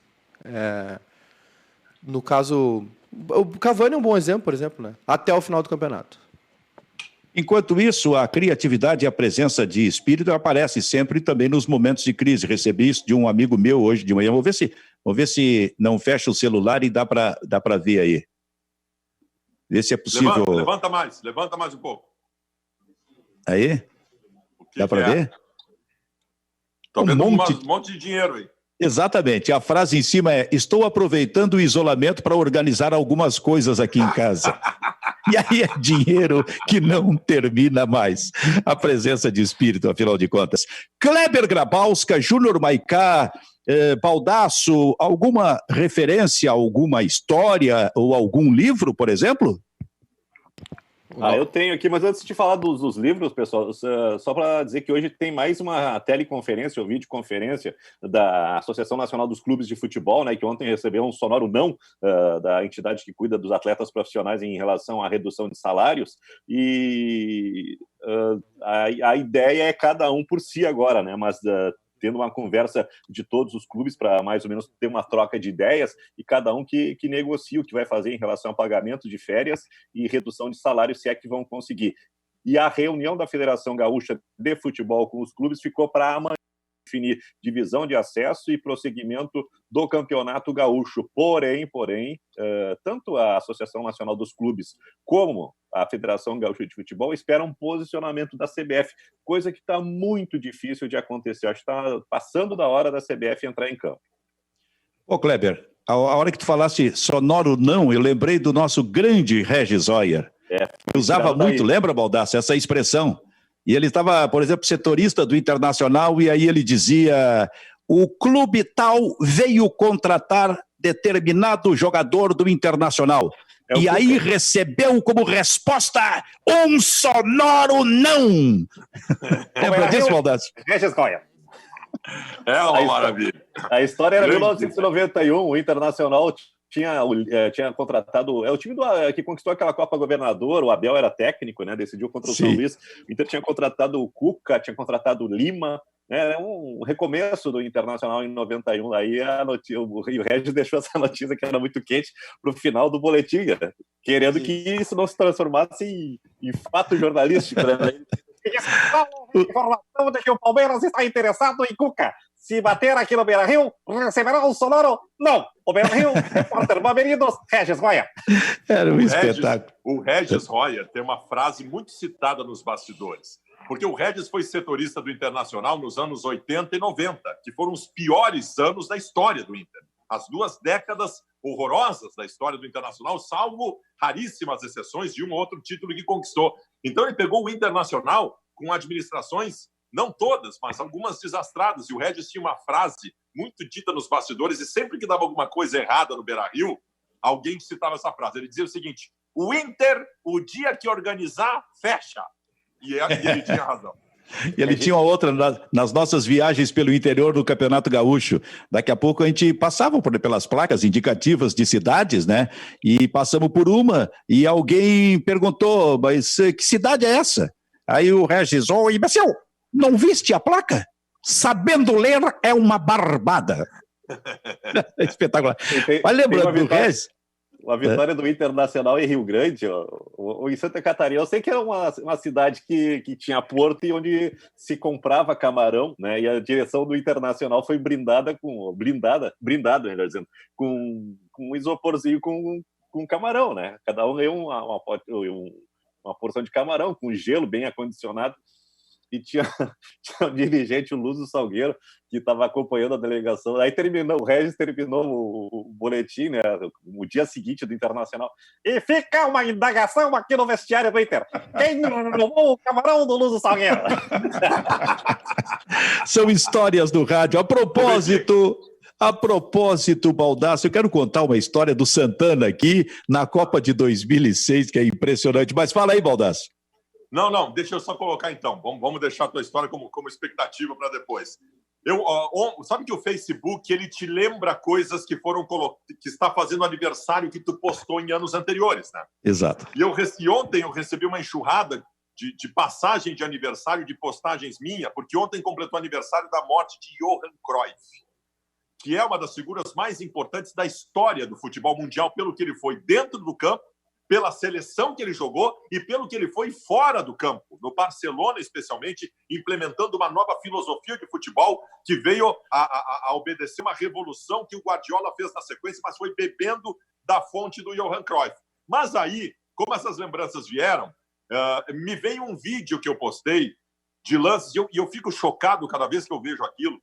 no caso, o Cavani é um bom exemplo, por exemplo, né, até o final do campeonato. Enquanto isso, a criatividade e a presença de espírito aparece sempre também nos momentos de crise. Recebi isso de um amigo meu hoje de manhã. Vou ver se não fecha o celular e dá para ver aí. Ver se é possível. Levanta mais um pouco. Aí? Dá para ver? Estou vendo um monte de dinheiro aí. Exatamente. A frase em cima é: estou aproveitando o isolamento para organizar algumas coisas aqui em casa. E aí é dinheiro que não termina mais. A presença de espírito, afinal de contas. Kleber Grabowska, Júnior Maicá, Baldasso, alguma referência, alguma história ou algum livro, por exemplo? Eu tenho aqui, mas antes de falar dos livros, pessoal, só para dizer que hoje tem mais uma teleconferência ou videoconferência da Associação Nacional dos Clubes de Futebol, né, que ontem recebeu um sonoro não da entidade que cuida dos atletas profissionais em relação à redução de salários, e a ideia é cada um por si agora, né, mas tendo uma conversa de todos os clubes para mais ou menos ter uma troca de ideias e cada um que negocie o que vai fazer em relação a pagamento de férias e redução de salário, se é que vão conseguir. E a reunião da Federação Gaúcha de Futebol com os clubes ficou para amanhã definir divisão de acesso e prosseguimento do Campeonato Gaúcho. Porém, tanto a Associação Nacional dos Clubes como a Federação Gaúcha de Futebol esperam um posicionamento da CBF, coisa que está muito difícil de acontecer. Acho que está passando da hora da CBF entrar em campo. Ô, Kleber, a hora que tu falaste sonoro não, eu lembrei do nosso grande Regis Oyer. Usava muito, lembra, Baldasso, essa expressão? E ele estava, por exemplo, setorista do Internacional, e aí ele dizia: o clube tal veio contratar determinado jogador do Internacional. E aí recebeu como resposta um sonoro não. Lembra disso, Baldasso? Regis Oyer. É uma maravilha. A história era 1991, o Internacional tinha contratado... o time que conquistou aquela Copa Governador, o Abel era técnico, né? Decidiu contra o São Luís. O Inter tinha contratado o Cuca, tinha contratado o Lima. É um recomeço do Internacional em 91. Aí o Regis deixou essa notícia que era muito quente para o final do boletim, né? Querendo que isso não se transformasse em fato jornalístico. Né? Informação de que o Palmeiras está interessado em Cuca. Se bater aqui no Beira-Rio, receberá um sonoro? Não. O Beira-Rio, repórter Bamerinos, Regis Roya. Era um espetáculo. O Regis Roya tem uma frase muito citada nos bastidores. Porque o Regis foi setorista do Internacional nos anos 80 e 90, que foram os piores anos da história do Inter. As 2 décadas horrorosas da história do Internacional, salvo raríssimas exceções de um ou outro título que conquistou. Então ele pegou o Internacional com administrações, não todas, mas algumas desastradas. E o Regis tinha uma frase muito dita nos bastidores, e sempre que dava alguma coisa errada no Beira-Rio, alguém citava essa frase. Ele dizia o seguinte: o Inter, o dia que organizar, fecha. E ele tinha razão. E ele tinha outra nas nossas viagens pelo interior do Campeonato Gaúcho. Daqui a pouco a gente passava pelas placas indicativas de cidades, né? E passamos por uma e alguém perguntou: mas que cidade é essa? Aí o Regis: ô, imbecil, não viste a placa? Sabendo ler é uma barbada. Espetacular. Mas lembrando do Regis... A vitória do Internacional em Rio Grande, ou em Santa Catarina, eu sei que era uma cidade que tinha porto e onde se comprava camarão, né? E a direção do Internacional foi blindada, melhor dizendo, com um isoporzinho com camarão, né? Cada um ganhou uma porção de camarão com gelo bem acondicionado. E tinha um dirigente, o Lúcio Salgueiro, que estava acompanhando a delegação. Aí o Regis terminou o boletim, né, o dia seguinte do Internacional. E fica uma indagação aqui no vestiário do Inter. Quem roubou o camarão do Lúcio Salgueiro? São histórias do rádio. A propósito, Baldasso, eu quero contar uma história do Santana aqui na Copa de 2006, que é impressionante. Mas fala aí, Baldasso. Não, deixa eu só colocar então. Vamos deixar a tua história como expectativa para depois. Sabe que o Facebook ele te lembra coisas que está fazendo aniversário que tu postou em anos anteriores, né? Exato. E ontem eu recebi uma enxurrada de passagem de aniversário, de postagens minha, porque ontem completou o aniversário da morte de Johan Cruyff, que é uma das figuras mais importantes da história do futebol mundial, pelo que ele foi dentro do campo, pela seleção que ele jogou e pelo que ele foi fora do campo, no Barcelona especialmente, implementando uma nova filosofia de futebol que veio a obedecer uma revolução que o Guardiola fez na sequência, mas foi bebendo da fonte do Johan Cruyff. Mas aí, como essas lembranças vieram, me veio um vídeo que eu postei de lances, e eu fico chocado cada vez que eu vejo aquilo,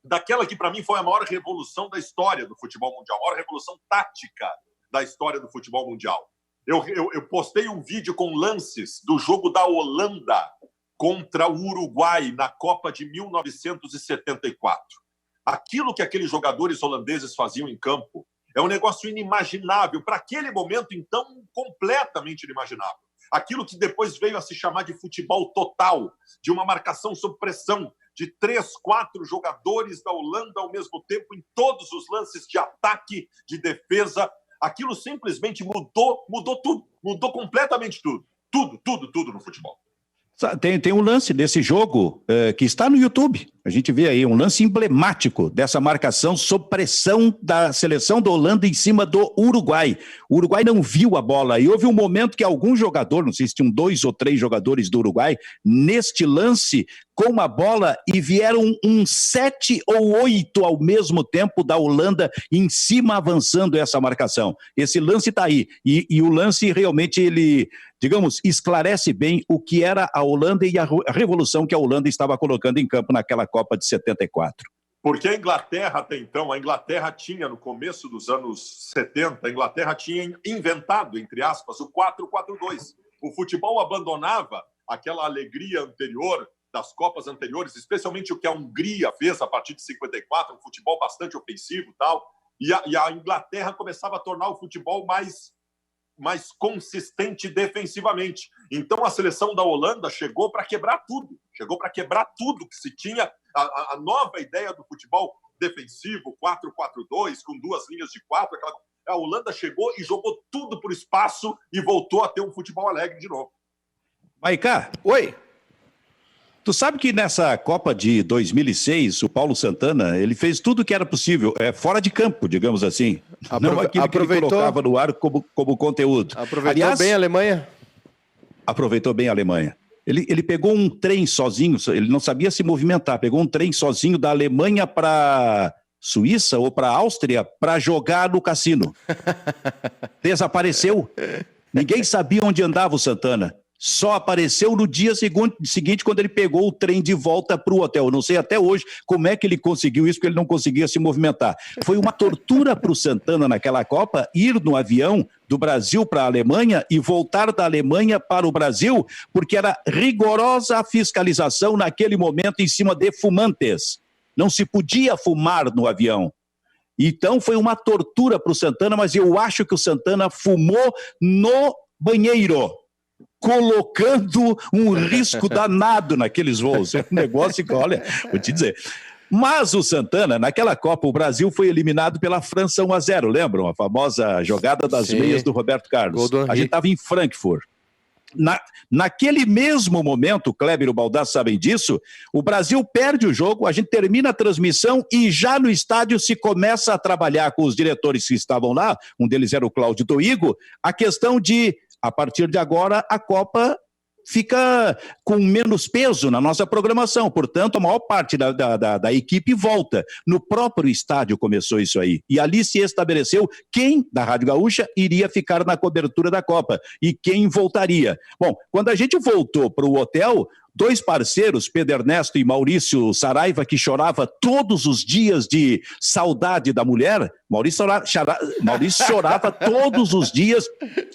daquela que para mim foi a maior revolução da história do futebol mundial, a maior revolução tática da história do futebol mundial. Eu postei um vídeo com lances do jogo da Holanda contra o Uruguai na Copa de 1974. Aquilo que aqueles jogadores holandeses faziam em campo é um negócio inimaginável. Para aquele momento, então, completamente inimaginável. Aquilo que depois veio a se chamar de futebol total, de uma marcação sob pressão, de 3, 4 jogadores da Holanda ao mesmo tempo em todos os lances de ataque, de defesa. Aquilo simplesmente mudou tudo, mudou completamente tudo. Tudo no futebol. Tem um lance desse jogo que está no YouTube. A gente vê aí um lance emblemático dessa marcação sob pressão da seleção da Holanda em cima do Uruguai. O Uruguai não viu a bola e houve um momento que algum jogador, não sei se tinham 2 ou 3 jogadores do Uruguai, neste lance com a bola e vieram 7 ou 8 ao mesmo tempo da Holanda em cima avançando essa marcação. Esse lance está aí e o lance realmente ele, digamos, esclarece bem o que era a Holanda e a revolução que a Holanda estava colocando em campo naquela Copa de 74. Porque a Inglaterra, até então, tinha, no começo dos anos 70, a Inglaterra tinha inventado, entre aspas, o 4-4-2. O futebol abandonava aquela alegria anterior das Copas anteriores, especialmente o que a Hungria fez a partir de 54, um futebol bastante ofensivo e tal, e a Inglaterra começava a tornar o futebol mais consistente defensivamente. Então a seleção da Holanda chegou para quebrar tudo que se tinha, a nova ideia do futebol defensivo, 4-4-2, com 2 linhas de 4, A Holanda chegou e jogou tudo por espaço e voltou a ter um futebol alegre de novo. Maiká, Oi. tu sabe que nessa Copa de 2006, o Paulo Santana, ele fez tudo o que era possível, fora de campo, digamos assim. Não aquilo que ele colocava no ar como conteúdo. Aproveitou bem a Alemanha? Aproveitou bem a Alemanha. Ele pegou um trem sozinho, ele não sabia se movimentar, pegou um trem sozinho da Alemanha para Suíça ou para Áustria para jogar no cassino. Desapareceu. Ninguém sabia onde andava o Santana. Só apareceu no dia seguinte, quando ele pegou o trem de volta para o hotel. Eu não sei até hoje como é que ele conseguiu isso, porque ele não conseguia se movimentar. Foi uma tortura para o Santana naquela Copa ir no avião do Brasil para a Alemanha e voltar da Alemanha para o Brasil, porque era rigorosa a fiscalização naquele momento em cima de fumantes. Não se podia fumar no avião. Então foi uma tortura para o Santana, mas eu acho que o Santana fumou no banheiro, colocando um risco danado naqueles voos. É um negócio que, olha, vou te dizer. Mas o Santana, naquela Copa, o Brasil foi eliminado pela França 1-0, lembram? A famosa jogada das meias do Roberto Carlos. A gente estava em Frankfurt. Naquele mesmo momento, o Kleber e o Baldassi sabem disso, o Brasil perde o jogo, a gente termina a transmissão e já no estádio se começa a trabalhar com os diretores que estavam lá, um deles era o Cláudio Doigo, a questão de, a partir de agora, a Copa fica com menos peso na nossa programação, portanto, a maior parte da equipe volta. No próprio estádio começou isso aí, e ali se estabeleceu quem, da Rádio Gaúcha, iria ficar na cobertura da Copa, e quem voltaria. Bom, quando a gente voltou para o hotel, dois parceiros, Pedro Ernesto e Maurício Saraiva, que chorava todos os dias de saudade da mulher, Maurício chorava todos os dias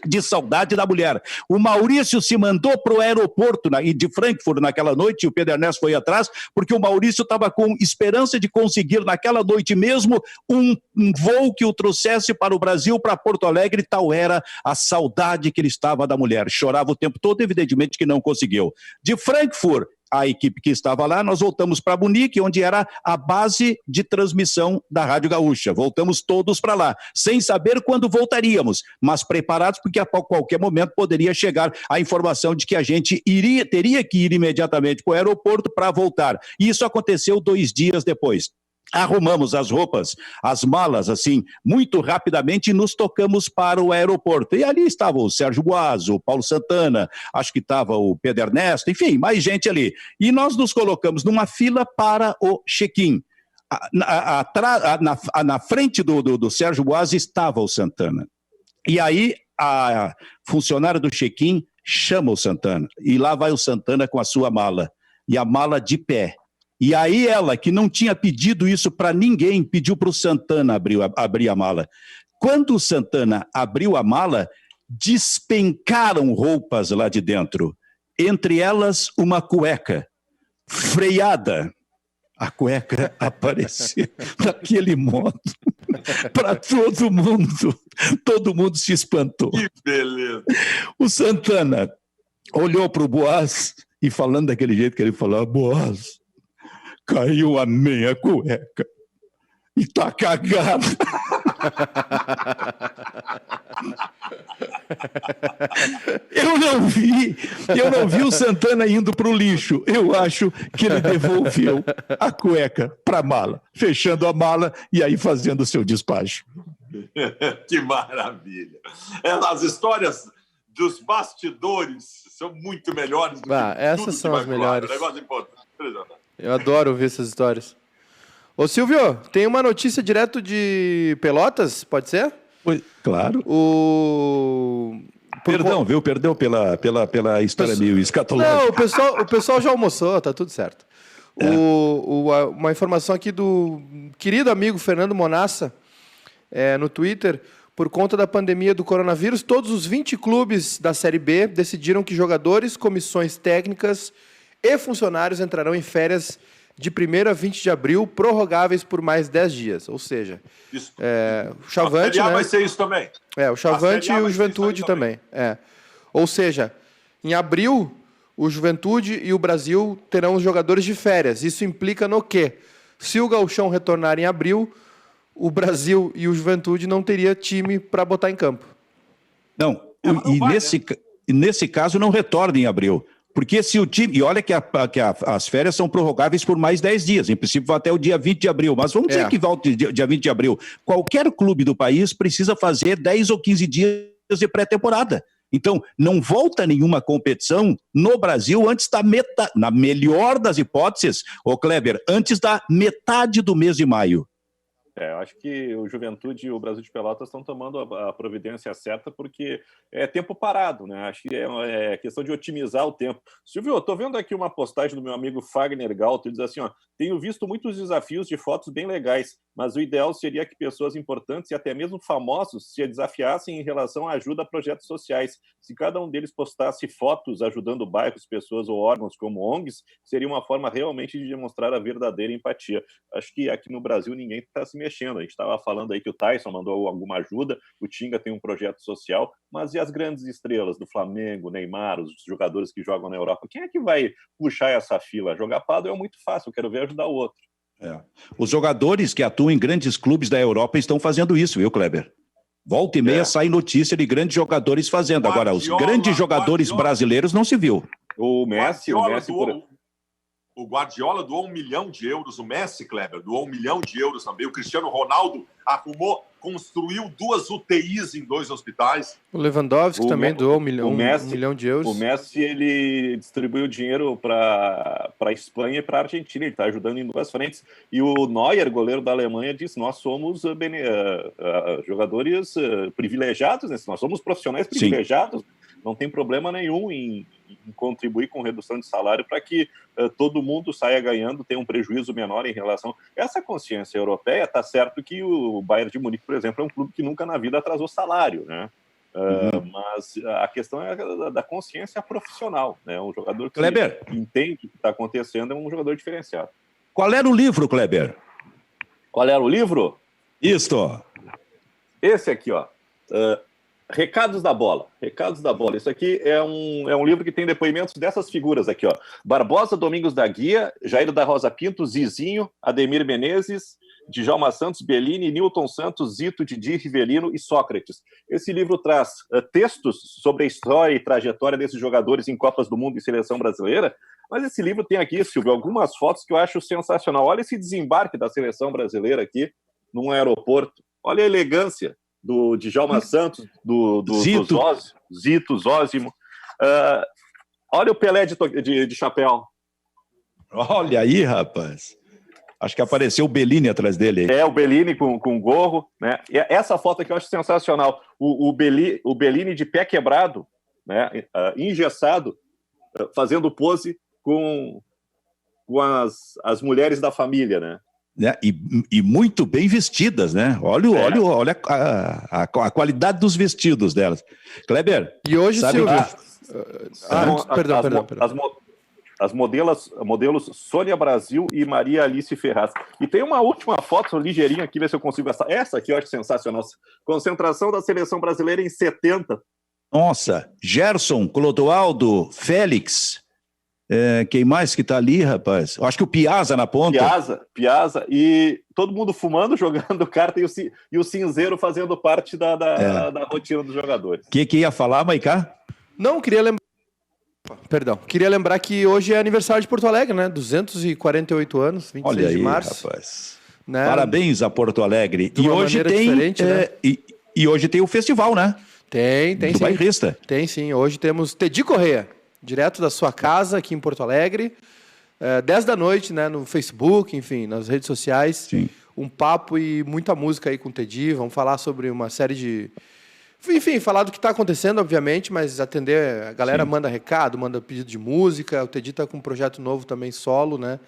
de saudade da mulher. O Maurício se mandou para o aeroporto de Frankfurt naquela noite, e o Pedro Ernesto foi atrás, porque o Maurício estava com esperança de conseguir naquela noite mesmo um voo que o trouxesse para o Brasil, para Porto Alegre, tal era a saudade que ele estava da mulher. Chorava o tempo todo, evidentemente que não conseguiu. De Frankfurt, a equipe que estava lá, nós voltamos para Munique, onde era a base de transmissão da Rádio Gaúcha. Voltamos todos para lá, sem saber quando voltaríamos, mas preparados porque a qualquer momento poderia chegar a informação de que a gente teria que ir imediatamente para o aeroporto para voltar. E isso aconteceu 2 dias depois. Arrumamos as roupas, as malas, assim, muito rapidamente e nos tocamos para o aeroporto. E ali estava o Sérgio Boas, o Paulo Santana, acho que estava o Pedro Ernesto, enfim, mais gente ali. E nós nos colocamos numa fila para o check-in. Na frente do Sérgio Boas estava o Santana. E aí a funcionária do check-in chama o Santana. E lá vai o Santana com a sua mala. E a mala de pé. E aí ela, que não tinha pedido isso para ninguém, pediu para o Santana abrir a mala. Quando o Santana abriu a mala, despencaram roupas lá de dentro. Entre elas, uma cueca freada. A cueca apareceu daquele modo para todo mundo. Todo mundo se espantou. Que beleza! O Santana olhou para o Boas e falando daquele jeito que ele falou, Boas, caiu a meia cueca e tá cagado. Eu não vi o Santana indo pro lixo. Eu acho que ele devolveu a cueca pra mala, fechando a mala e aí fazendo o seu despacho. Que maravilha! As histórias dos bastidores são muito melhores do que essas tudo são que as vai pro ar. melhores. É um negócio importante. Eu adoro ouvir essas histórias. Ô Silvio, tem uma notícia direto de Pelotas, pode ser? Claro. Perdão, viu? Perdeu pela história meio escatológica. Não, o pessoal já almoçou, tá tudo certo. Uma informação aqui do querido amigo Fernando Monassa, no Twitter, por conta da pandemia do coronavírus, todos os 20 clubes da Série B decidiram que jogadores, comissões técnicas e funcionários entrarão em férias de 1º a 20 de abril, prorrogáveis por mais 10 dias. Ou seja, o Chavante, a vai ser isso também. O Chavante e o Juventude também. Ou seja, em abril, o Juventude e o Brasil terão os jogadores de férias. Isso implica no quê? Se o Gauchão retornar em abril, o Brasil e o Juventude não teria time para botar em campo. Não, nesse caso não retorna em abril. Porque se o time... E olha que as férias são prorrogáveis por mais 10 dias. Em princípio, vai até o dia 20 de abril. Mas vamos dizer que volte dia 20 de abril. Qualquer clube do país precisa fazer 10 ou 15 dias de pré-temporada. Então, não volta nenhuma competição no Brasil antes da metade... Na melhor das hipóteses, Kleber, antes da metade do mês de maio. Eu acho que o Juventude e o Brasil de Pelotas estão tomando a providência certa porque é tempo parado, né? Acho que é questão de otimizar o tempo. Silvio, eu estou vendo aqui uma postagem do meu amigo Fagner Galto, ele diz assim, tenho visto muitos desafios de fotos bem legais, mas o ideal seria que pessoas importantes e até mesmo famosos se desafiassem em relação à ajuda a projetos sociais. Se cada um deles postasse fotos ajudando bairros, pessoas ou órgãos como ONGs, seria uma forma realmente de demonstrar a verdadeira empatia. Acho que aqui no Brasil ninguém está se mexendo. A gente estava falando aí que o Tyson mandou alguma ajuda, o Tinga tem um projeto social, mas e as grandes estrelas do Flamengo, Neymar, os jogadores que jogam na Europa? Quem é que vai puxar essa fila? Jogar pádel é muito fácil, eu quero ver ajudar o outro. Os jogadores que atuam em grandes clubes da Europa estão fazendo isso, viu, Kleber? Volta e meia sai notícia de grandes jogadores fazendo. Agora, os grandes jogadores brasileiros não se viu. O Messi O Guardiola doou 1 milhão de euros, o Messi, Kleber, doou 1 milhão de euros também. O Cristiano Ronaldo construiu 2 UTIs em 2 hospitais. O Lewandowski também doou 1 milhão de euros. O Messi, ele distribuiu dinheiro para a Espanha e para a Argentina. Ele está ajudando em 2 frentes. E o Neuer, goleiro da Alemanha, disse, nós somos jogadores privilegiados, né? Nós somos profissionais privilegiados. Sim. Não tem problema nenhum em contribuir com redução de salário para que todo mundo saia ganhando, tenha um prejuízo menor em relação... Essa consciência europeia, está certo que o Bayern de Munique, por exemplo, é um clube que nunca na vida atrasou salário, né? Mas a questão é da consciência profissional, né? Um jogador que Kleber, entende o que está acontecendo é um jogador diferenciado. Qual era o livro, Kleber? Qual era o livro? Isto. Esse aqui, Recados da Bola. Recados da Bola. Isso aqui é um livro que tem depoimentos dessas figuras aqui, Barbosa, Domingos da Guia, Jair da Rosa Pinto, Zizinho, Ademir Menezes, Djalma Santos, Bellini, Newton Santos, Zito, Didi, Rivelino e Sócrates. Esse livro traz textos sobre a história e trajetória desses jogadores em Copas do Mundo e Seleção Brasileira, mas esse livro tem aqui, Silvio, algumas fotos que eu acho sensacional. Olha esse desembarque da Seleção Brasileira aqui num aeroporto. Olha a elegância do Djalma Santos, do Zito, Zósimo. Olha o Pelé de chapéu. Olha aí, rapaz. Acho que apareceu o Bellini atrás dele. O Bellini com gorro, né? E essa foto aqui eu acho sensacional. O Bellini de pé quebrado, né? Engessado, fazendo pose com as mulheres da família, né? E muito bem vestidas, né? Olha a qualidade dos vestidos delas. Kleber, e hoje, Silvio... Perdão. As modelos Sônia Brasil e Maria Alice Ferraz. E tem uma última foto ligeirinha aqui, ver se eu consigo gastar. Essa aqui eu acho sensacional. Concentração da Seleção Brasileira em 70. Nossa, Gerson, Clodoaldo, Félix... quem mais que tá ali, rapaz? Eu acho que o Piazza na ponta. Piazza. E todo mundo fumando, jogando carta e o cinzeiro fazendo parte da rotina dos jogadores. O que ia falar, Maicá? Não, queria lembrar que hoje é aniversário de Porto Alegre, né? 248 anos, 26 Olha aí, de março. Rapaz. Né? Parabéns a Porto Alegre. E hoje tem né? e hoje tem o festival, né? Tem do sim. Bairrista. Tem sim. Hoje temos Tedi Corrêa, direto da sua casa aqui em Porto Alegre, 10 da noite, né, no Facebook, enfim, nas redes sociais. Sim. Um papo e muita música aí com o Tedi. Vamos falar sobre uma série de... Enfim, falar do que está acontecendo, obviamente, mas atender... A galera manda recado, manda pedido de música. O Tedi está com um projeto novo também, solo, né,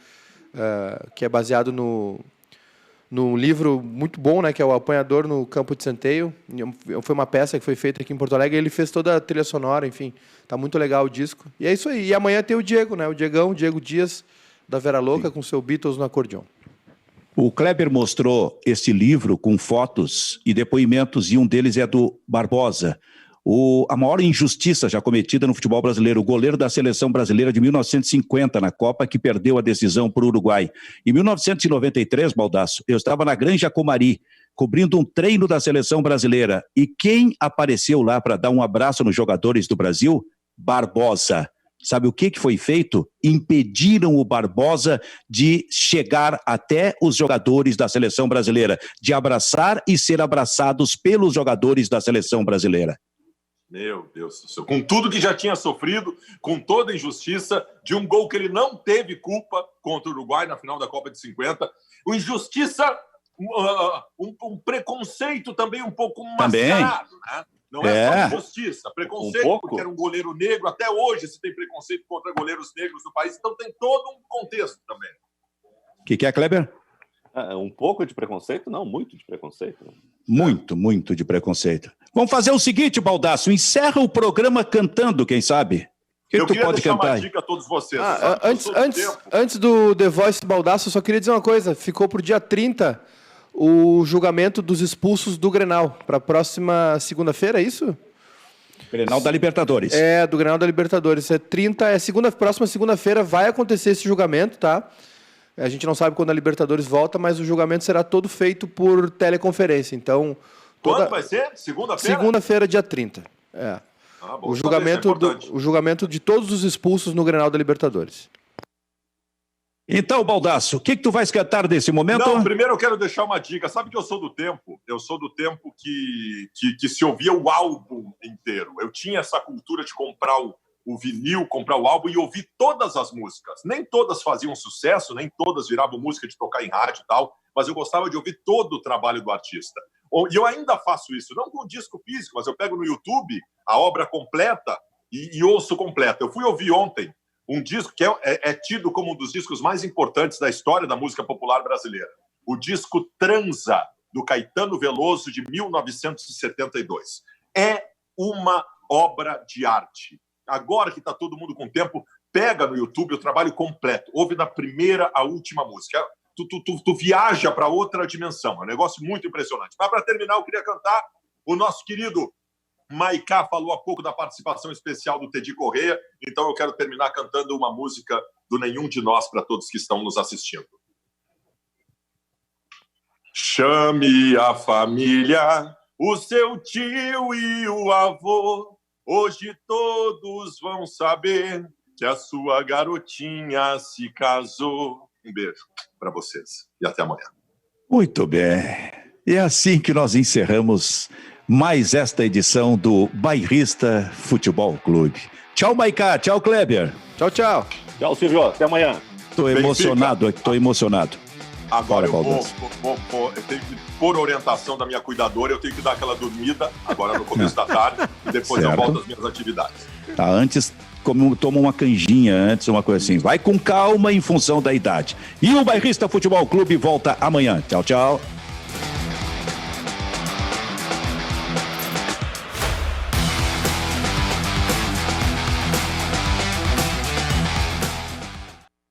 que é baseado num livro muito bom, né, que é O Apanhador no Campo de Centeio. Foi uma peça que foi feita aqui em Porto Alegre, ele fez toda a trilha sonora, enfim, tá muito legal o disco. E é isso aí. E amanhã tem o Diego, né, o Diego Dias, da Vera Louca, com seu Beatles no acordeon. O Kleber mostrou esse livro com fotos e depoimentos, e um deles é do Barbosa. a maior injustiça já cometida no futebol brasileiro, o goleiro da seleção brasileira de 1950 na Copa, que perdeu a decisão para o Uruguai. Em 1993, Baldasso, eu estava na Granja Comari, cobrindo um treino da seleção brasileira. E quem apareceu lá para dar um abraço nos jogadores do Brasil? Barbosa. Sabe o que foi feito? Impediram o Barbosa de chegar até os jogadores da seleção brasileira, de abraçar e ser abraçados pelos jogadores da seleção brasileira. Meu Deus do céu. Com tudo que já tinha sofrido, com toda a injustiça de um gol que ele não teve culpa contra o Uruguai na final da Copa de 50. Uma injustiça, um preconceito também um pouco mascarado, né? Não é só injustiça, preconceito, porque era um goleiro negro. Até hoje se tem preconceito contra goleiros negros no país, então tem todo um contexto também. O que é, Kleber? Um pouco de preconceito? Não, muito de preconceito. Muito de preconceito. Vamos fazer o seguinte, Baldasso, encerra o programa cantando, quem sabe? Eu queria deixar uma dica a todos vocês. Antes do The Voice Baldasso, eu só queria dizer uma coisa. Ficou pro dia 30 o julgamento dos expulsos do Grenal, para a próxima segunda-feira, é isso? Grenal da Libertadores. Do Grenal da Libertadores. Próxima segunda-feira vai acontecer esse julgamento, tá? A gente não sabe quando a Libertadores volta, mas o julgamento será todo feito por teleconferência. Então, quando vai ser? Segunda-feira? Segunda-feira, dia 30. Bom, o julgamento de todos os expulsos no Grenal da Libertadores. Então, Baldasso, o que tu vais cantar nesse momento? Não, primeiro eu quero deixar uma dica. Sabe que eu sou do tempo que se ouvia o álbum inteiro. Eu tinha essa cultura de comprar o vinil, comprar o álbum e ouvir todas as músicas. Nem todas faziam sucesso, nem todas viravam música de tocar em rádio e tal, mas eu gostava de ouvir todo o trabalho do artista. E eu ainda faço isso, não com disco físico, mas eu pego no YouTube a obra completa e ouço completa. Eu fui ouvir ontem um disco que é tido como um dos discos mais importantes da história da música popular brasileira. O disco Transa, do Caetano Veloso, de 1972. É uma obra de arte. Agora que está todo mundo com tempo, pega no YouTube o trabalho completo. Ouve da primeira à última música. Tu viaja para outra dimensão. É um negócio muito impressionante. Mas, para terminar, eu queria cantar o nosso querido Maiká. Falou há pouco da participação especial do Teddy Corrêa, então eu quero terminar cantando uma música do Nenhum de Nós para todos que estão nos assistindo. Chame a família, o seu tio e o avô. Hoje todos vão saber que a sua garotinha se casou. Um beijo para vocês e até amanhã. Muito bem. E é assim que nós encerramos mais esta edição do Bairrista Futebol Clube. Tchau, Maiká. Tchau, Kleber. Tchau, tchau. Tchau, Silvio. Até amanhã. Estou emocionado. Agora eu tenho que, por orientação da minha cuidadora, eu tenho que dar aquela dormida agora no começo da tarde e depois eu volto às minhas atividades. Tá, antes toma uma canjinha, antes uma coisa assim. Vai com calma em função da idade. E o Bairrista Futebol Clube volta amanhã. Tchau, tchau.